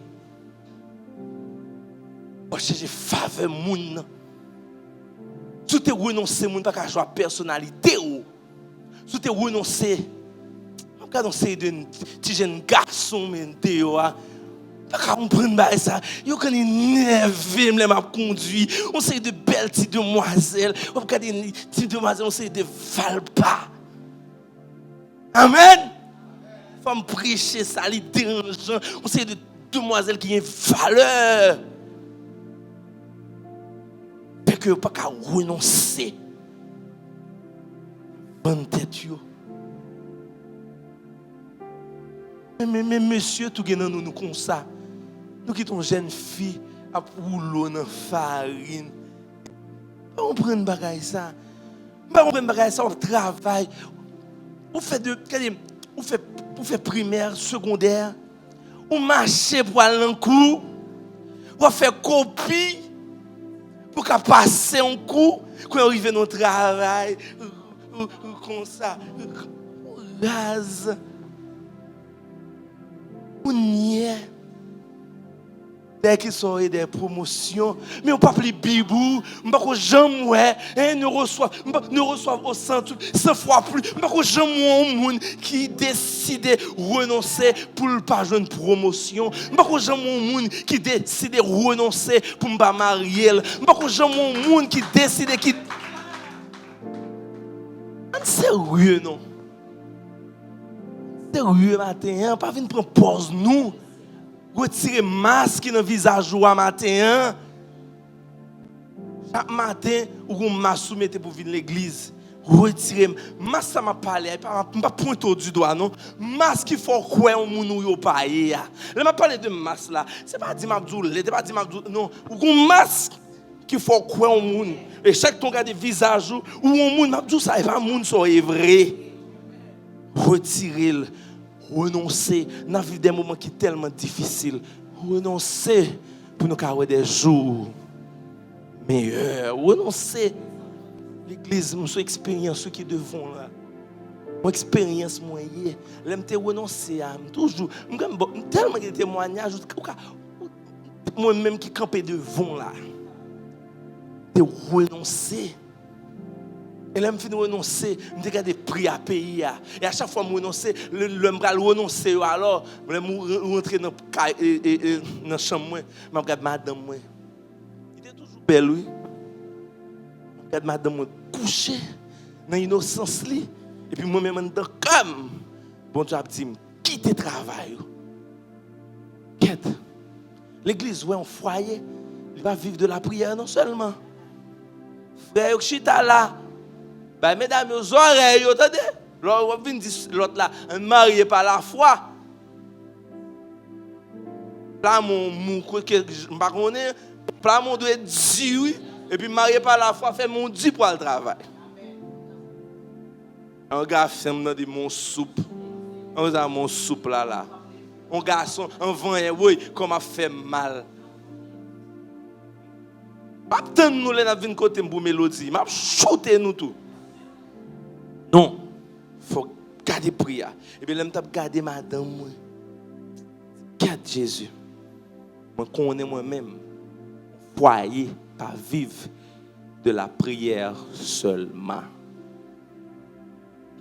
Parce que j'ai faveur moun. Si tu renonces, moun pas qu'à jouer personnalité ou. Si tu renonces, on pas danser de petit jeune garçon men dehors. Pas qu'à comprendre ça. Yo quand énervé me m'a conduit. On sait de belles petites demoiselles. On regarde des petites demoiselles, on sait de valpa. Amen. Faut me prêcher ça, les dérangeant. On sait de demoiselles qui ont valeur. Que pas qu'à renoncer. Bonne tête yo. Mais monsieur tout gagnant nous comme ça. Nous qui ton jeune fille à rouler dans farine. On prend bagaille ça. On prend bagaille ça au travail. On fait primaire, secondaire. On marche pour aller en cours. On fait copie. Pour qu'à passer un coup, quand on arrive dans le travail, comme ça, rase. On y est. Dès qu'ils sont des promotions, mais on ne peut pas bibou, on ne peut pas jamais ne reçoivent au centre 100 fois plus. On ne peut pas jamais un monde qui décide de renoncer pour ne pas jouer une promotion. On ne peut pas jamais un monde qui décide de renoncer pour ne pas marier. On ne peut pas jamais un monde qui décide qui sérieux non. Sérieux matin, pas venir prendre pause nous. Retirer masque dans le visage à matin. Chaque matin, ou un masque soumettre pour venir à l'église. Retirer masque ça m'a parlé, pas pointer du doigt non. Masque il faut quoi on moun yo pa ya. Là m'a parlé de masque là, c'est pas dit m'abdoul, c'est pas dit m'abdoul non, ou un masque qu'il faut quoi on moun. Et chaque ton regarde visage ou on moun m'abdoul ça va moun so est vrai. Retirer renoncer dans vivre des moments qui sont tellement difficiles. Renoncer pour nous avoir des jours meilleurs. Renoncer. L'église, mon expérience qui devant là. Mon expérience moyenne. L'aime te renoncer à toujours. Tellement de témoignages. Moi-même qui campais devant là. De renoncer. Et là, je renoncer, je regarde prix à payer. Et à chaque fois que je renonce, je renoncer. Alors, je rentre dans la chambre, je regarde madame. Il était toujours belle, oui. Je regarde madame couchée dans l'innocence. Et puis moi-même, je dis, comme, bon Dieu a dit, quitte le travail. Quitte. L'église, ouais, un foyer, il va vivre de la prière, non seulement. Frère, chita là. Ben, mesdames, aux oreilles, attendez. L'autre là, un marié par la foi. Là, mon doit dire oui. Et puis, marié par la foi, fait mon dit pour le travail. Un gars fait mon soupe. On a mon soupe là. Un garçon, un vent, oui, comme a fait mal. Pas tant nous les venir côté pour mélodie, m'a shooter nous tout. Non, il faut garder prière. Et bien, je vais garder madame. Garde Jésus. Je connais moi-même. Foyer, pas vivre de la prière seulement.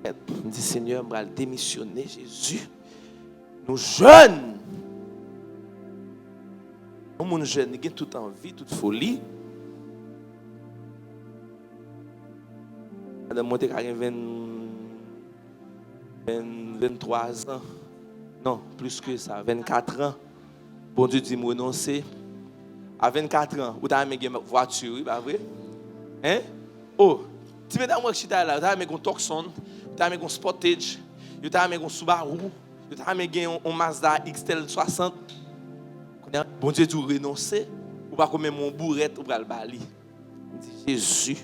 Je dis, Seigneur, je vais démissionner Jésus. Nous jeunes. Nous jeunes, nous avons toute envie, toute folie. Madame Monte Carré 23 ans. Non, plus que ça, 24 ans. Bon Dieu dit, renoncer. À 24 ans, vous avez une voiture, pas vrai? Hein? Oh, si mesdames, moi, je suis là, vous avez un Tucson, vous avez un Sportage, vous avez un Subaru, vous avez un Mazda XTL 60. Bon Dieu dit, renoncer. Ou pas comme mon bourrette, ou pas le bali. Jésus.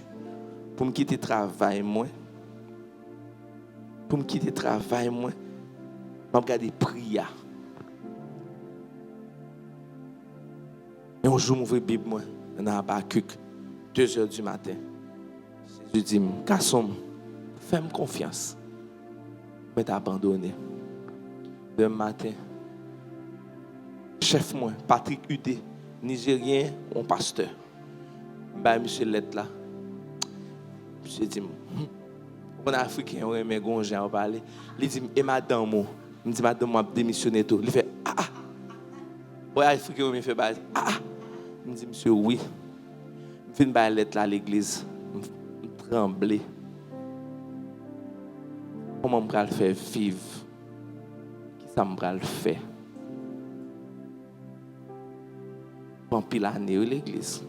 Pour me quitter le travail, moi. Pour me quitter le travail, moi. Je vais regarder prière. Et un jour, je vais Bible, moi, dans Habakkuk, 2h du matin. Jésus dit, garçon, fais-moi confiance. Je vais t'abandonner. Demain matin, chef, moi, Patrick Udé, Nigérien, un pasteur. Je monsieur Lette là. Je dis, on a Africain, on aime gonger en parler. Il dit, et madame, je dis, madame, je démissionné tout. Il fait, ah. Ouais, Africain, on me fait, ah. Je dis, monsieur, oui. Je viens de lettre à l'église. Je tremble. Comment je vais le faire vivre? Qui ça me va le faire? En pile année, l'église.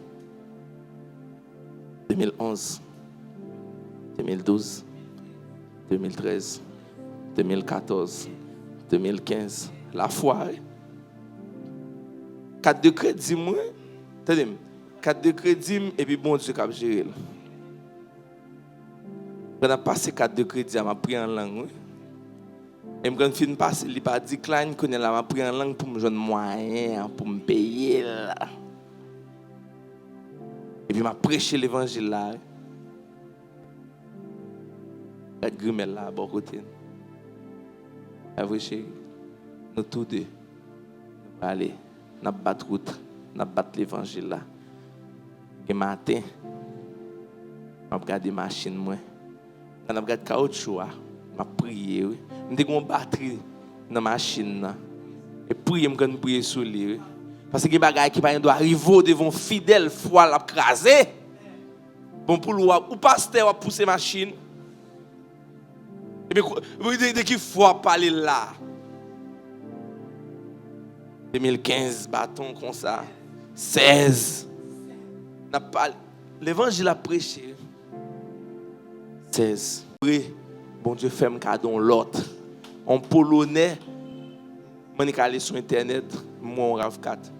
2011. 2012, 2013, 2014, 2015, la foire. 4 de crédit, moi. Attendez, 4 de crédit, et puis bon Dieu qui a géré. Quand on a passé 4 de crédit, on m'a pris en langue. Et quand je passe, il n'a pas dit que je m'a pris en langue pour me donner moyen, pour me payer. Et puis, m'a prêché l'évangile là. La grimelle là, à bon côté. Vous chérie, nous tous deux, Allez, n'a battre route, n'a battre l'évangile là. Et matin, je regarde les machines moi. Je regarde caoutchouc, je prie, je une batterie dans la machine là. Et prier, je prie sur lui. Parce que les bagages qui doivent arriver devant fidèle foi la craser. Bon pour le ou pasteur a pousser machine. Et bien de qui foi parler là. 2015 bâton comme ça. 16. N'a pas l'évangile a prêché. 16. Oui, bon Dieu fait un cadeau l'autre. En polonais, je suis allé sur internet, moi on RAV 4.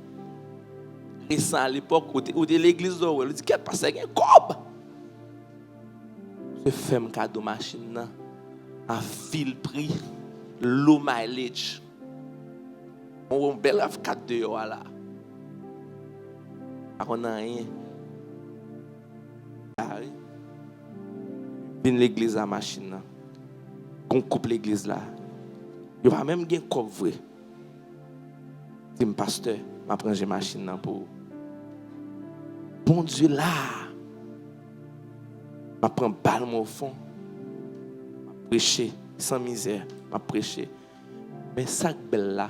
Récent à l'époque où de l'église d'Orwell, il dit qu'est-ce qui passe avec un cob? Je fais un cadeau machine à vil prix, low mileage. On a un bel RAV 4 de là. On n'a rien. Vin l'église à machine. On coupe l'église là. Il va même gagner cob vrai. C'est un pasteur, je prends une machine pour. Bon Dieu là. Je prends balle au fond. Je prêcher sans misère. Je prêcher. Mais ça belle là.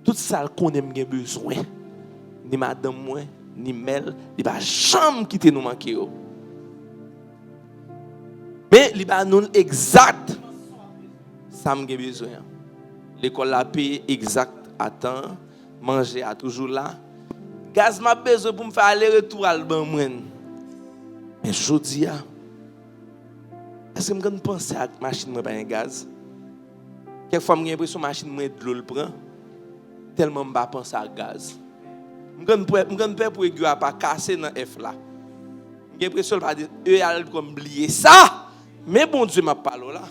Tout ça qu'on aime besoin. Ni madame moi, ni Mel, il va jamais quitter nous manquer. Mais il va nous exact. Ça me besoin. L'école la paye exact à temps, manger à toujours là. Gaz m'a besoin pour me faire aller-retour à l'ban. Mais je dis, est-ce que je pense à la machine moi pas un gaz? Quelquefois j'ai l'impression que la machine moi de l'eau le prend. Tellement je ne pense à gaz. Je ne peux pour aiguille pas casser dans F là. J'ai l'impression que eux allaient comme oublier ça. Mais bon Dieu m'a parlé là.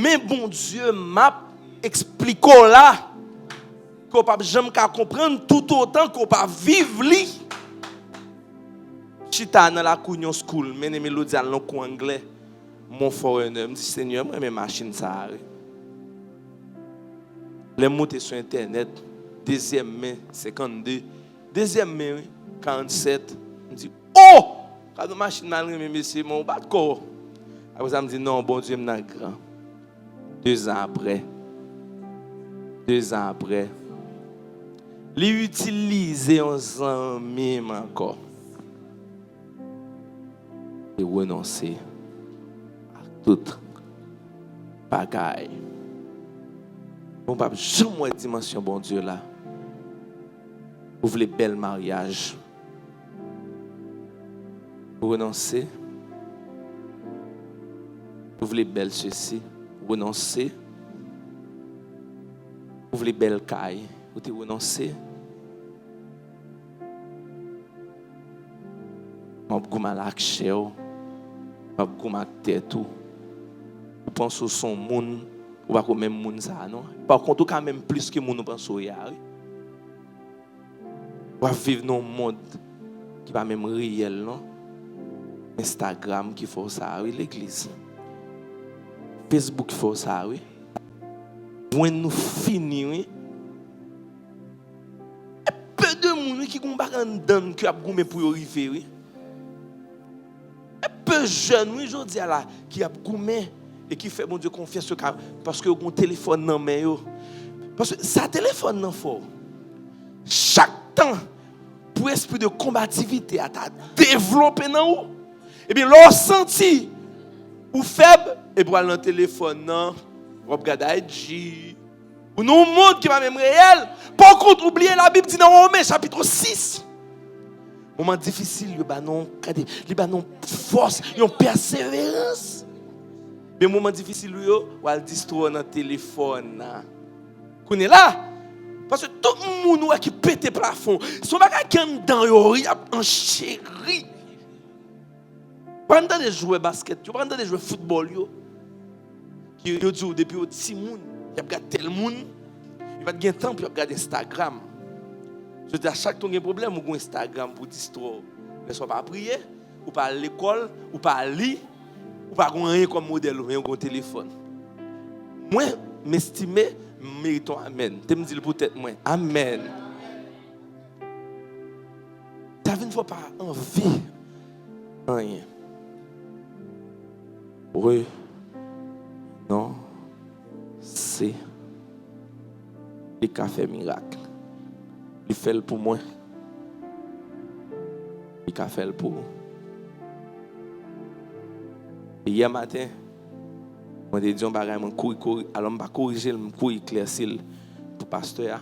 Mais bon Dieu m'a expliqué là. Qu'on ne peut jamais comprendre tout autant qu'on peut vivre li. Chita dans la Cugnon School, mais les mélodies dans le cours anglais. Mon foreigner me dit Seigneur, moi mes machines ça. Les monter sur internet, deuxième mai 52, deuxième mai 47, me dit oh, quand la machine mal mes messieurs mon bas de corps. Après ça me dit non, bon Dieu m'en grand. 2 ans après. Les utiliser ensemble encore. Et renoncer à toute bagaille. Bon papa, jamais dimension bon Dieu là. Vous voulez bel mariage. Vous renoncez. Vous voulez belle ceci. Vous renoncez. Vous voulez belle caille. Vous te renoncez. Je vais vous l'accher. Je vais vous tête. Vous pensez au son monde. Ou pas même monde ça non. Par contre, quand même plus que monde pense au ya. On va vivre dans un monde qui va même réel non. Instagram qui fait ça oui, l'église. Facebook qui fait ça oui. When nous finissons oui. Peu de monde qui ont pas dedans qui a goumé pour arriver oui. Peu jeune oui, je dis là qui a goumé et qui fait mon Dieu confiance parce que vous avez un téléphone dans main yo. Parce que ça téléphone non fort. Chaque temps pour esprit de combativité à ta développer dans vous. Et bien l'on senti ou faible et pour aller dans téléphone non, vous regardez IG ou non monde qui va même réel. Par contre, oubliez la Bible dit dans Romains chapitre 6. Moment difficile, il ba non force, une persévérance. Mais moment difficile yo, ou al distro dans téléphone. Qu'on est là parce que tout le monde qui pète plafond, son bagage qui est dans yo, il a en chéri. Pendant de jouer basket, pendant de jouer football yo, qui yo dit depuis au petit monde, il a regardé tel monde, il va gagner temps pour regarder Instagram. Je dis à chaque fois qu'il y a un problème, ou Instagram pour distraire. Ne soit pas prier, ou pas à l'école, ou pas à lire, ou pas rien comme modèle, ou un téléphone. Moi, m'estimer, méritons amen. Tu me dis peut-être moi. Amen. Tu ne faut pas envie. Rien. Oui. Non. C'est. Il a fait miracle. Il fait le pour moi. Il a fait le pour vous. Et hier matin, je me dit, alors je vais corriger, je vais éclaircir pour le pasteur.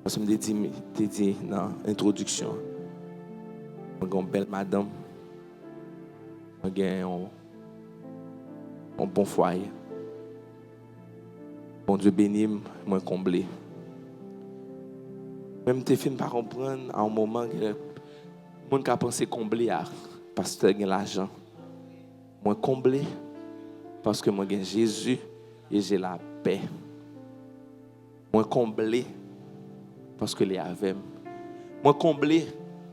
Parce que je me dit dans l'introduction, je suis une belle madame, je suis un bon foyer. Bon Dieu béni, moi comblé. Même si je ne pas comprendre à un moment que le monde a pensé combler parce que j'ai l'argent. Moi comblé parce que moi j'ai Jésus et j'ai la paix. Moi comblé parce que les avec. Moi comblé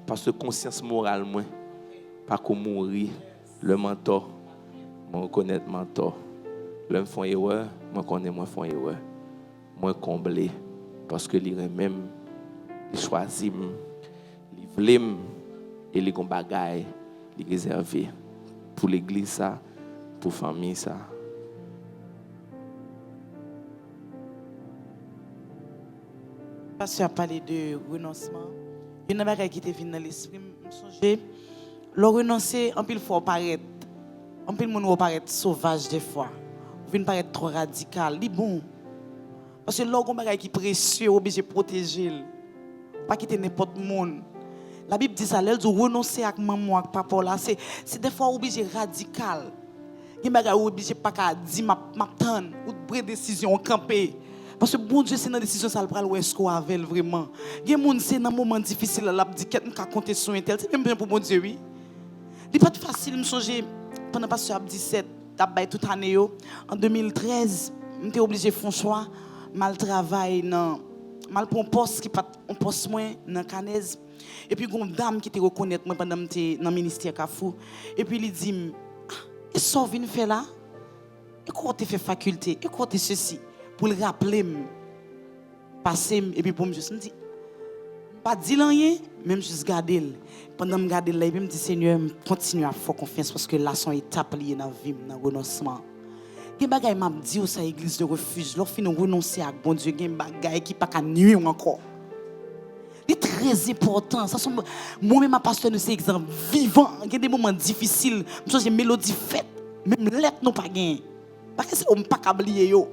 parce que conscience morale moi pas qu'on mourir le mentor. Moi reconnaître mentor. L'homme font erreur, moi connais moi font erreur. Moi comblé parce que lui même il choisit, il voulait et les gon bagaille, il réservé pour l'église ça, pour famille ça. Parce que tu as parlé de renoncement. Il y a une chose qui te vient dans l'esprit, me songer. Le renoncer, en pile fois paraître, en pile monde paraître sauvage des fois. Vient paraître trop radical, li bon. Parce que l'orgon bagay qui précieux, obligé protéger. Pas quitter n'importe monde. La Bible dit ça, elle dit renoncer à maman avec papa là, c'est des fois obligé radical. Il bagay obligé pas qu'à dire m'attendre ou prendre décision camper. Parce que bon Dieu c'est dans décision ça le pral ou est-ce qu'on avait vraiment. Il y a des gens c'est dans moment difficile là dit qu'est m'ka compter sur un tel, c'est même bien pour bon Dieu oui. Il pas facile me songer pendant pasteur 17 d'abay toute année yo en 2013, j'étais obligé faire un choix mal travail dans mal pour un poste qui pas un poste moins dans Canez et puis une dame qui te reconnaître moi pendant m'étais dans ministère Kafou et puis il dit et ça vient faire là et quoi tu fait faculté et quoi tu ceci pour le rappeler passer et puis pour me juste me dit pas dire rien même juste garder pendant me garder là et puis me dit Seigneur continue à faire confiance parce que là son étape liée dans vie dans renoncement. Gen bagay m'a dit ça église de refuge leur fin renoncer à bon Dieu gen bagay qui pas ka nuire encore. C'est très important ça sont moi même ma pasteur nous c'est exemple vivant gen des moments difficiles me j'ai mélodie faite même lettre non pas gain parce que c'est on pas ka oublier yo.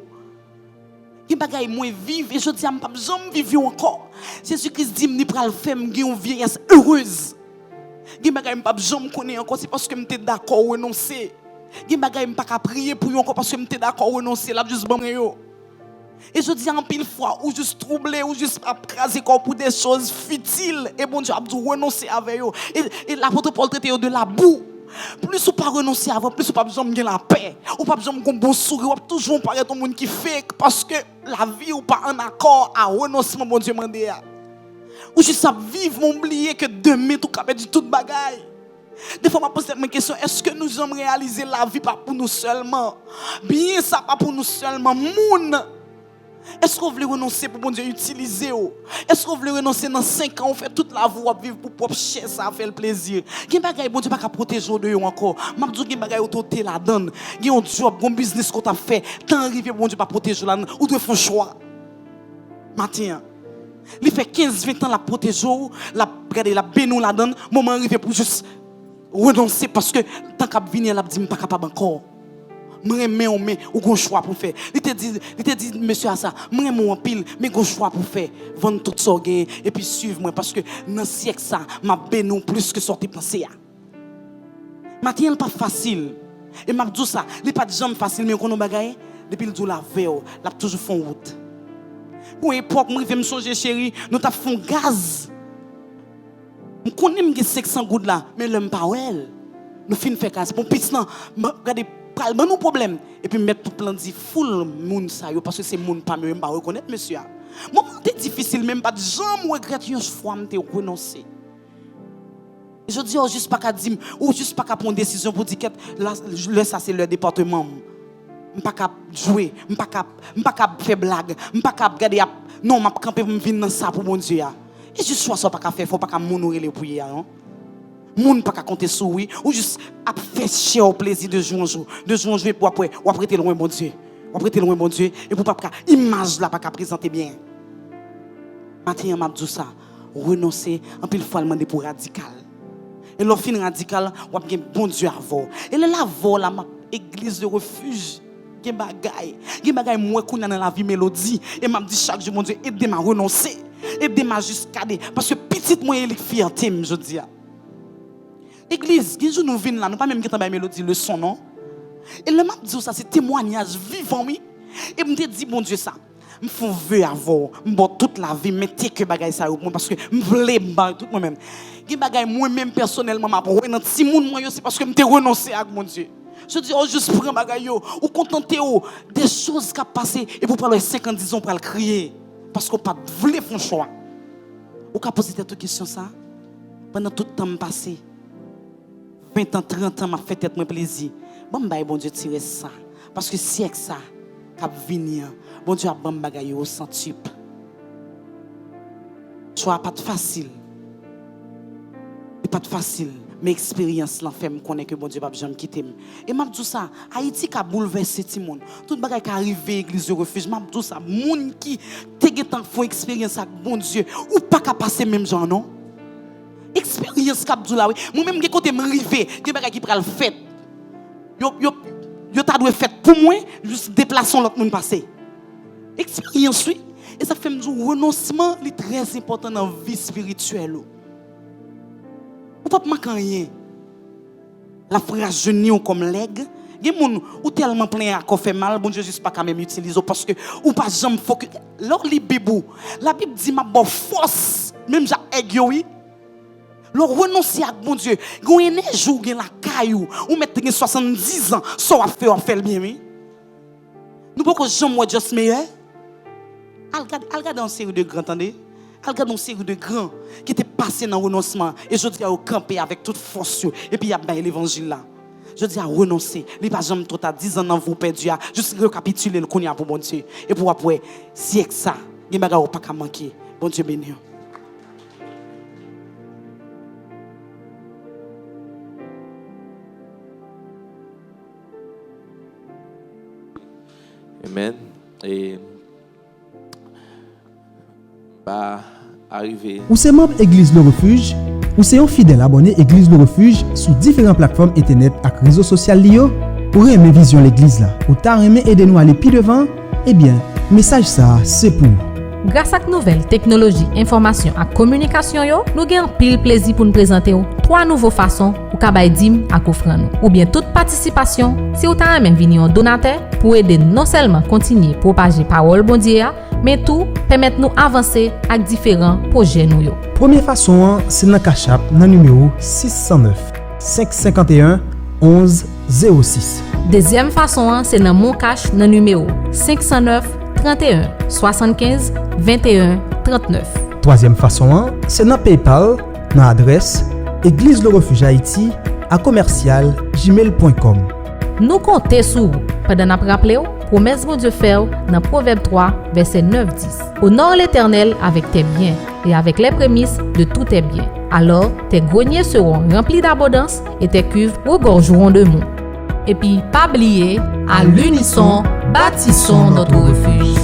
Gen bagay moins vivre et je dis am pas jamais vivre encore. Jésus-Christ dit me pral faire me gen une vieillesse heureuse. Gen bagay me pas jamais connaître encore c'est parce que m'étais d'accord renoncer. Gen bagay m pa ka prier pour yo encore parce que m'étais d'accord renoncer là juste bon yo. Et je dis en pile fois ou juste troublé ou juste craser corps pour des choses futiles et bon Dieu a dû renoncer avec yo et l'apôtre Paul traité de la boue. Plus ou pas renoncer avant plus ou pas besoin de la paix ou pas besoin de bon sourire ou toujours paraître un monde qui fait parce que la vie ou pas en accord à renoncement bon Dieu mandé ou juste à vivre m'oublier que demain tout capable du tout bagaille. Des fois, je me pose cette question, est-ce que nous allons réaliser la vie pas pour nous seulement? Bien, ça pas pour nous seulement. Moun. Est-ce qu'on veut renoncer pour bon Dieu utiliser? Est-ce qu'on veut renoncer dans 5 ans, on fait toute la vie, on vivre pour propre chair, ça fait le plaisir? Gen bagay bon Dieu pas protéger de yo encore. M'a dit gen bagay autoté la donne. Gen un job, un business qu'on t'a fait, tant arrivé bon Dieu pas protéger là, ou doit faire choix. Matin. Il fait 15-20 ans la protéger, la regarder la bénou la donne, moment arrivé pour juste renoncer parce que tant qu'à venir là dit pas capable encore moi mais ou gon choix pour faire il te dit monsieur à ça moi en pile mais gon choix pour faire vendre tout ça et puis suivre moi parce que dans siècle ça m'a bénou plus que sorti penser à matin pas facile et m'a dit ça il pas jamais facile mais qu'on bagaille depuis le jour la veille l'a toujours font route pour époque moi me songer chéri nous t'a font gaz. Je connais que 500 gouttes là, mais l'homme pas well. Nous fin faire casse. Pour pis non, regardez pral ban nous problème et puis mettre tout plan dit full monde ça yo parce que c'est monde pas même pas reconnaître monsieur. Moment c'est difficile même pas de jamais regretter une fois me renoncer. Je dis juste pas qu'à dire ou juste pas qu'à prendre décision pour dire que là ça c'est leur département. pas capable jouer, pas capable faire blague, pas capable garder non, m'a camper pour venir dans ça pour bon Dieu. Et juste soit ça pas capable faire, faut pas capable mourir les prier non. Moun pas capable compter sur oui ou juste à faire chier au plaisir de jouer un jour, pour après ou après loin bon Dieu. Ou après loin bon Dieu et pour pas image là pas capable présenter bien. Matin m'a dit ça, renoncer en pile fois demander pour radical. Et l'on fin radical, ou a bien bon Dieu avant. Et là avant la église de refuge. Gen bagay moi qu'on dans la vie mélodie et m'a dit chaque jour mon Dieu aidez-moi à renoncer, aidez-moi jusqu'à parce que petite moi elle fierté je dis. Église, gen jour nous vinn là, nous pas même qui travailler mélodie le son non. Et le m'a dit ça c'est témoignage vivant oui. Et me dit bon Dieu ça. Me font vœu avant, me toute la vie mettez que bagay ça parce que me vle tout moi même. Gen bagay moi même personnellement m'a pour dans ti moun moi c'est parce que me te renoncer à mon Dieu. Je dis, oh, juste prends bagay yo, ou contentez-vous des choses qui ont passé, et vous parlez 50 ans pour le crier. Parce qu'on n'a pas voulu faire un choix. Ou qu'à poser cette question ça, pendant tout le temps passé, 20 ans, 30 ans, m'a fait tête mon plaisir. Bon Dieu, tirer ça. Parce que si c'est ça, cap venir, bon Dieu a bon bagay au centuple. Choix pas facile. C'est pas facile. Mais expérience là fait me connaître que bon Dieu va jamais quitter. Et m'a dit ça, Haïti a bouleversé tout le monde. Tout bagay qui arrivé église de refuge, m'a dit ça, monde qui te getan font expérience avec bon Dieu ou pas qu'à passer même genre non. Expérience cap dou là oui. Moi même que côté m'rivé, que bagay qui pral fait. Yo ta doit fait pour moi, juste déplaçons l'autre monde passer. Expérience oui. Et ça fait me dire renoncement est très important dans la vie spirituelle. Ou pas manquer rien. La frère jeune comme leg, gen moun ou tellement plein à fait mal, bon Dieu juste pas quand même utiliser parce que ou pas jamais focus. Lors li Bible, la Bible dit ma bonne force, même ja ego oui. Lors renoncer à bon Dieu, gon ene jour gen la caillou, ou mettre 70 ans, ça va faire bien oui. Nous pas que jamais juste meilleur. Al regarde une série de grands attendez. Regarde une série de grands qui étaient passés dans le renoncement. Et je dis à camper avec toute force. Et puis il y a l'évangile là. Je dis à renoncer. Il n'y a pas jamais trop à 10 ans dans vous perdu. Juste récapituler le qu'on y a pour bon Dieu. Et pour après, si c'est ça, il n'y a pas qu'à manquer. Bon Dieu béni. Amen. Et arrivé. Ou c'est membre Église Le Refuge, ou c'est un fidèle abonné Église Le Refuge sur différentes plateformes internet et réseaux sociaux liés, pour aimer vision l'église là, ou t'as aimé aider nous à aller plus devant, eh bien, message ça, c'est pour. Grâce à nouvelles technologies, information et communication, nous avons pile plaisir pour nous présenter 3 nouvelles façons pour kabay dim à offrande ou bien toute participation si vous avez même venir en donateur pour aider non seulement continuer à propager parole bon Dieu, mais tout permettre nous avancer avec différents projets nous. Première façon, c'est dans Cash App, dans le numéro 609 551 11 06. Deuxième façon, c'est dans Mon Cash, dans le numéro 509 31 75 21 39. Troisième façon, c'est dans PayPal, dans l'adresse Église Le Refuge Haïti à commercial gmail.com. Nous comptons sur vous pendant notre rappel, promesse de Dieu fait dans Proverbe 3, verset 9-10. Honore l'Éternel avec tes biens et avec les prémices de tous tes biens. Alors tes greniers seront remplis d'abondance et tes cuves regorgeront de mots. Et puis, pas oublier, à l'unisson, bâtissons notre refuge.